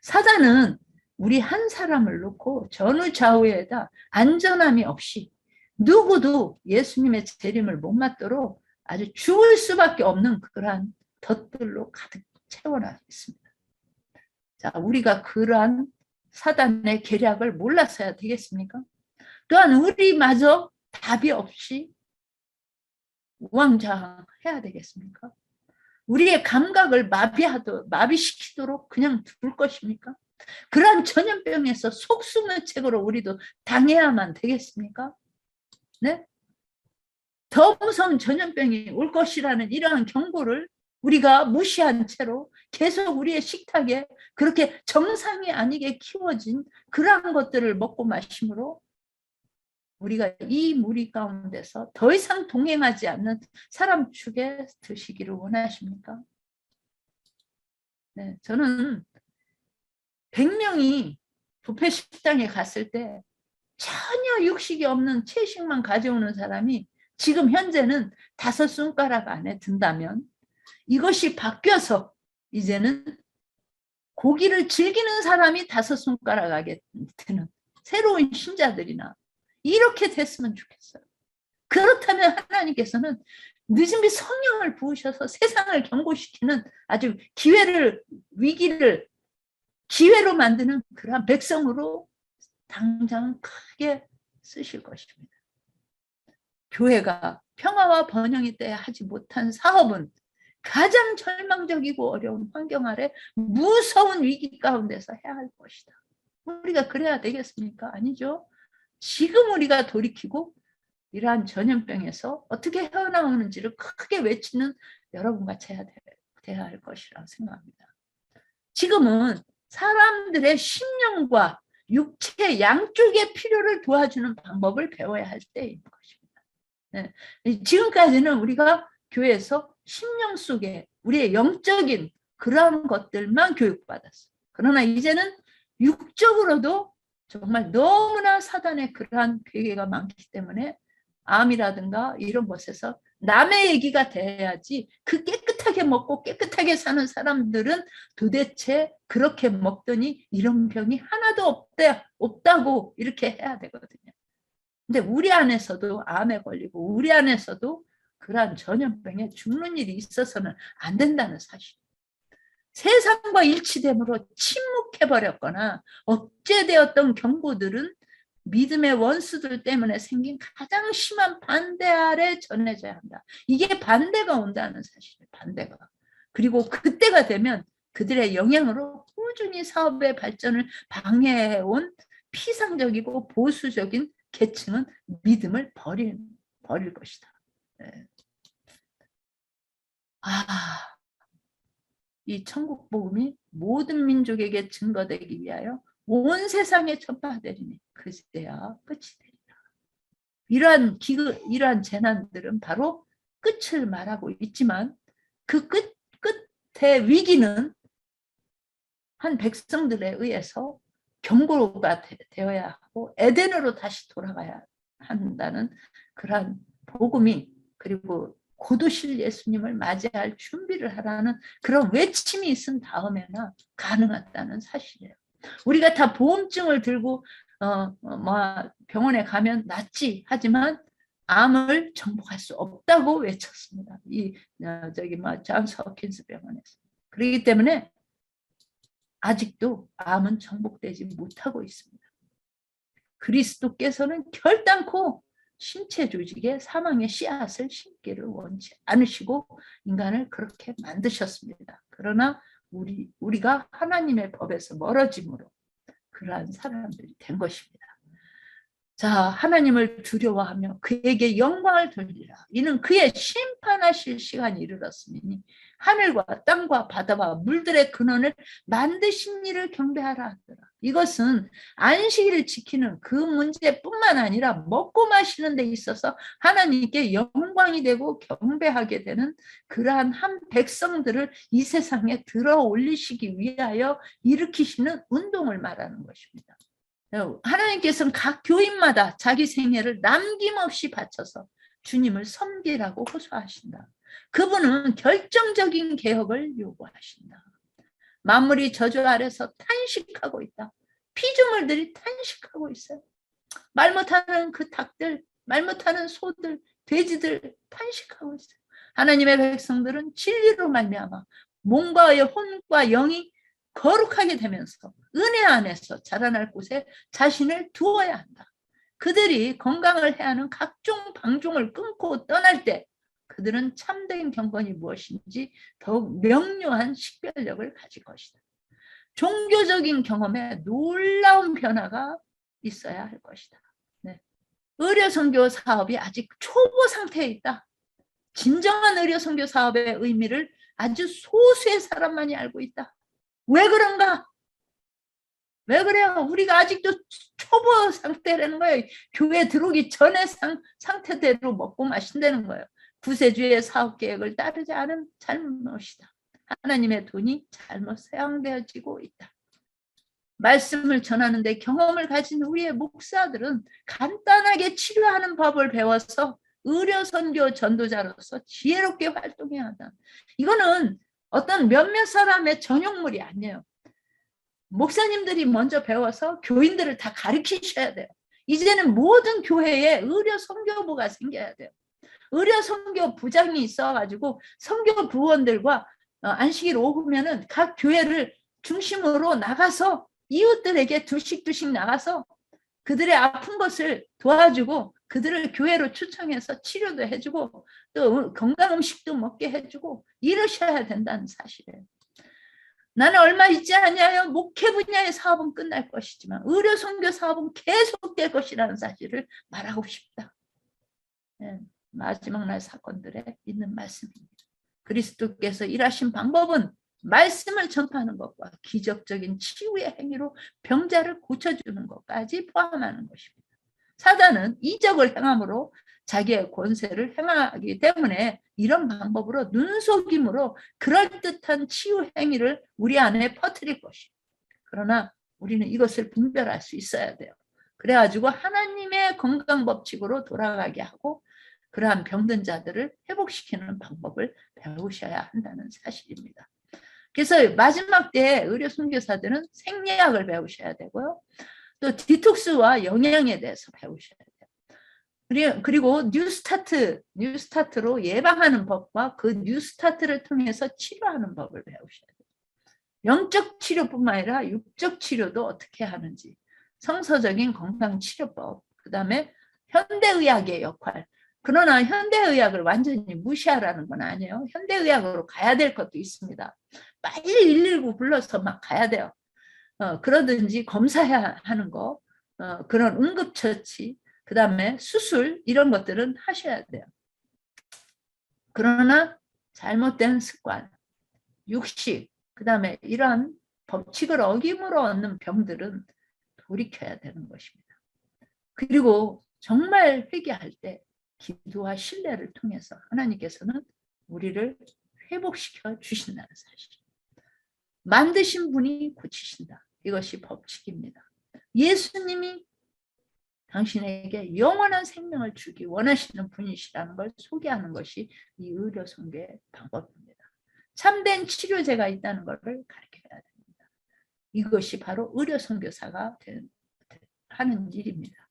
사단은 우리 한 사람을 놓고 전후 좌우에다 안전함이 없이 누구도 예수님의 재림을 못 맞도록 아주 죽을 수밖에 없는 그러한 덫들로 가득 채워놔 있습니다. 자, 우리가 그러한 사단의 계략을 몰랐어야 되겠습니까? 또한 우리마저 답이 없이 우왕좌왕해야 되겠습니까? 우리의 감각을 마비시키도록 그냥 둘 것입니까? 그러한 전염병에서 속수무책으로 책으로 우리도 당해야만 되겠습니까? 네? 더 무서운 전염병이 올 것이라는 이러한 경고를 우리가 무시한 채로 계속 우리의 식탁에 그렇게 정상이 아니게 키워진 그러한 것들을 먹고 마심으로 우리가 이 무리 가운데서 더 이상 동행하지 않는 사람 축에 드시기를 원하십니까? 네, 저는 100명이 뷔페 식당에 갔을 때 전혀 육식이 없는 채식만 가져오는 사람이 지금 현재는 5손가락 안에 든다면 이것이 바뀌어서 이제는 고기를 즐기는 사람이 5손가락 안에 드는 새로운 신자들이나 이렇게 됐으면 좋겠어요. 그렇다면 하나님께서는 늦은 빛 성령을 부으셔서 세상을 경고시키는 아주 위기를 기회로 만드는 그러한 백성으로 당장 크게 쓰실 것입니다. 교회가 평화와 번영이 때 하지 못한 사업은 가장 절망적이고 어려운 환경 아래 무서운 위기 가운데서 해야 할 것이다. 우리가 그래야 되겠습니까? 아니죠. 지금 우리가 돌이키고 이러한 전염병에서 어떻게 헤어나오는지를 크게 외치는 여러분과 해야 돼야 할 것이라고 생각합니다. 지금은 사람들의 심령과 육체 양쪽의 필요를 도와주는 방법을 배워야 할 때인 것입니다. 네. 지금까지는 우리가 교회에서 심령 속에 우리의 영적인 그런 것들만 교육받았어요. 그러나 이제는 육적으로도 정말 너무나 사단의 그러한 괴계가 많기 때문에 암이라든가 이런 것에서 남의 얘기가 돼야지 그 깨끗하게 먹고 깨끗하게 사는 사람들은 도대체 그렇게 먹더니 이런 병이 하나도 없다고 이렇게 해야 되거든요. 근데 우리 안에서도 암에 걸리고 우리 안에서도 그러한 전염병에 죽는 일이 있어서는 안 된다는 사실. 세상과 일치됨으로 침묵해버렸거나 억제되었던 경고들은 믿음의 원수들 때문에 생긴 가장 심한 반대 아래 전해져야 한다. 이게 반대가 온다는 사실이에요. 반대가. 그리고 그때가 되면 그들의 영향으로 꾸준히 사업의 발전을 방해해온 피상적이고 보수적인 계층은 믿음을 버릴 것이다. 네. 이 천국 복음이 모든 민족에게 증거되기 위하여 온 세상에 전파되리니 그때야 끝이 되리라. 이러한 재난들은 바로 끝을 말하고 있지만 그 끝의 위기는 한 백성들에 의해서 경고가 되어야 하고 에덴으로 다시 돌아가야 한다는 그러한 복음이 그리고 곧 오실 예수님을 맞이할 준비를 하라는 그런 외침이 있은 다음에나 가능하다는 사실이에요. 우리가 다 보험증을 들고 병원에 가면 낫지 하지만 암을 정복할 수 없다고 외쳤습니다. 존스 홉킨스 병원에서. 그렇기 때문에 아직도 암은 정복되지 못하고 있습니다. 그리스도께서는 결단코 신체 조직에 사망의 씨앗을 심기를 원치 않으시고 인간을 그렇게 만드셨습니다. 그러나 우리가 하나님의 법에서 멀어짐으로 그러한 사람들이 된 것입니다. 자, 하나님을 두려워하며 그에게 영광을 돌리라. 이는 그의 심판하실 시간이 이르렀으니 하늘과 땅과 바다와 물들의 근원을 만드신 이를 경배하라 하더라. 이것은 안식일을 지키는 그 문제뿐만 아니라 먹고 마시는 데 있어서 하나님께 영광이 되고 경배하게 되는 그러한 한 백성들을 이 세상에 들어 올리시기 위하여 일으키시는 운동을 말하는 것입니다. 하나님께서는 각 교인마다 자기 생애를 남김없이 바쳐서 주님을 섬기라고 호소하신다. 그분은 결정적인 개혁을 요구하신다. 만물이 저주 아래서 탄식하고 있다. 피조물들이 탄식하고 있어요. 말 못하는 그 닭들, 말 못하는 소들, 돼지들 탄식하고 있어요. 하나님의 백성들은 진리로 말미암아 몸과 혼과 영이 거룩하게 되면서 은혜 안에서 자라날 곳에 자신을 두어야 한다. 그들이 건강을 해야 하는 각종 방종을 끊고 떠날 때 그들은 참된 경건이 무엇인지 더욱 명료한 식별력을 가질 것이다. 종교적인 경험에 놀라운 변화가 있어야 할 것이다. 네. 의료선교 사업이 아직 초보 상태에 있다. 진정한 의료선교 사업의 의미를 아주 소수의 사람만이 알고 있다. 왜 그런가? 왜 그래요? 우리가 아직도 초보 상태라는 거예요. 교회 들어오기 전에 상태대로 먹고 마신다는 거예요. 구세주의 사업 계획을 따르지 않은 잘못이다. 하나님의 돈이 잘못 사용되어지고 있다. 말씀을 전하는데 경험을 가진 우리의 목사들은 간단하게 치료하는 법을 배워서 의료선교 전도자로서 지혜롭게 활동해야 한다. 이거는 어떤 몇몇 사람의 전용물이 아니에요. 목사님들이 먼저 배워서 교인들을 다 가르치셔야 돼요. 이제는 모든 교회에 의료선교부가 생겨야 돼요. 의료선교 부장이 있어가지고 선교 부원들과 안식일 오후면은 각 교회를 중심으로 나가서 이웃들에게 두씩 나가서 그들의 아픈 것을 도와주고 그들을 교회로 초청해서 치료도 해주고 또 건강 음식도 먹게 해주고 이러셔야 된다는 사실이에요. 나는 얼마 있지 않냐요. 목회 분야의 사업은 끝날 것이지만 의료 선교 사업은 계속될 것이라는 사실을 말하고 싶다. 네, 마지막 날 사건들에 있는 말씀입니다. 그리스도께서 일하신 방법은 말씀을 전파하는 것과 기적적인 치유의 행위로 병자를 고쳐주는 것까지 포함하는 것입니다. 사단은 이적을 행함으로 자기의 권세를 행하기 때문에 이런 방법으로 눈속임으로 그럴듯한 치유 행위를 우리 안에 퍼뜨릴 것입니다. 그러나 우리는 이것을 분별할 수 있어야 돼요. 그래가지고 하나님의 건강 법칙으로 돌아가게 하고 그러한 병든 자들을 회복시키는 방법을 배우셔야 한다는 사실입니다. 그래서 마지막 때에 의료 선교사들은 생리학을 배우셔야 되고요. 또 디톡스와 영양에 대해서 배우셔야 돼요. 그리고 뉴스타트로 예방하는 법과 그 뉴스타트를 통해서 치료하는 법을 배우셔야 돼요. 영적 치료뿐만 아니라 육적 치료도 어떻게 하는지, 성서적인 건강치료법, 그 다음에 현대의학의 역할. 그러나 현대의학을 완전히 무시하라는 건 아니에요. 현대의학으로 가야 될 것도 있습니다. 빨리 119 불러서 막 가야 돼요. 그러든지 검사해야 하는 거, 그런 응급처치, 그 다음에 수술 이런 것들은 하셔야 돼요. 그러나 잘못된 습관, 육식, 그 다음에 이러한 법칙을 어김으로 얻는 병들은 돌이켜야 되는 것입니다. 그리고 정말 회개할 때 기도와 신뢰를 통해서 하나님께서는 우리를 회복시켜 주신다는 사실. 만드신 분이 고치신다. 이것이 법칙입니다. 예수님이 당신에게 영원한 생명을 주기 원하시는 분이시라는 걸 소개하는 것이 이 의료 선교의 방법입니다. 참된 치료제가 있다는 것을 가르쳐야 됩니다. 이것이 바로 의료 선교사가 하는 일입니다.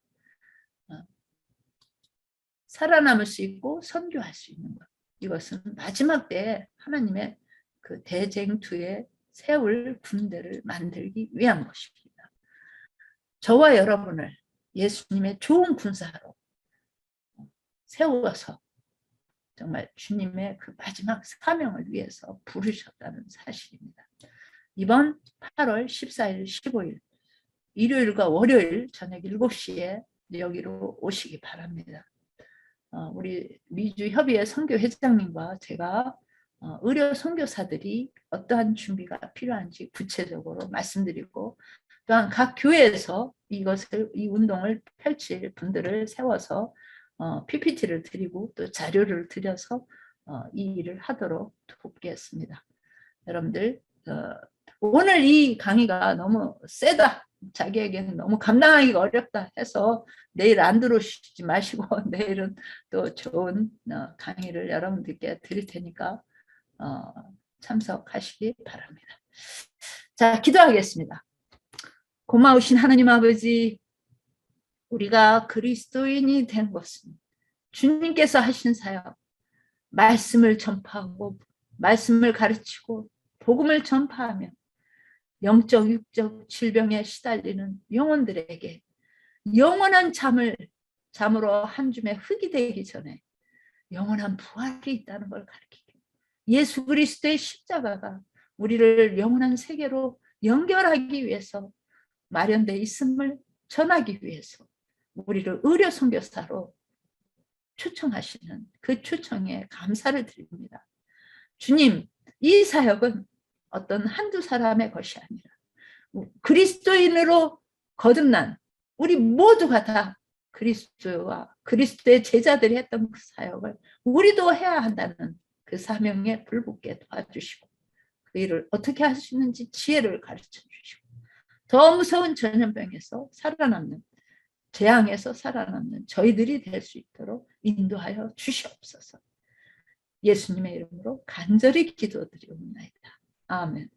살아남을 수 있고 선교할 수 있는 것. 이것은 마지막 때에 하나님의 그 대쟁투에 세울 군대를 만들기 위한 것입니다. 저와 여러분을 예수님의 좋은 군사로 세워서 정말 주님의 그 마지막 사명을 위해서 부르셨다는 사실입니다. 이번 8월 14일, 15일 일요일과 월요일 저녁 7시에 여기로 오시기 바랍니다. 우리 미주협의회 선교회장님과 제가 의료 선교사들이 어떠한 준비가 필요한지 구체적으로 말씀드리고 또한 각 교회에서 이 운동을 펼칠 분들을 세워서 PPT를 드리고 또 자료를 드려서 이 일을 하도록 돕겠습니다. 여러분들 오늘 이 강의가 너무 세다, 자기에게는 너무 감당하기가 어렵다 해서 내일 안 들어오시지 마시고 내일은 또 좋은 강의를 여러분들께 드릴 테니까 참석하시기 바랍니다. 자, 기도하겠습니다. 고마우신 하나님 아버지, 우리가 그리스도인이 된 것은 주님께서 하신 사역, 말씀을 전파하고 말씀을 가르치고 복음을 전파하며 영적 육적 질병에 시달리는 영혼들에게 영원한 잠으로 한 줌의 흙이 되기 전에 영원한 부활이 있다는 걸 가르치고 예수 그리스도의 십자가가 우리를 영원한 세계로 연결하기 위해서 마련되어 있음을 전하기 위해서 우리를 의료 선교사로 초청하시는 그 초청에 감사를 드립니다. 주님, 이 사역은 어떤 한두 사람의 것이 아니라 그리스도인으로 거듭난 우리 모두가 다 그리스도와 그리스도의 제자들이 했던 그 사역을 우리도 해야 한다는 그 사명에 불붙게 도와주시고 그 일을 어떻게 할 수 있는지 지혜를 가르쳐 주시고 더 무서운 전염병에서 살아남는, 재앙에서 살아남는 저희들이 될 수 있도록 인도하여 주시옵소서. 예수님의 이름으로 간절히 기도드리옵나이다. 아멘.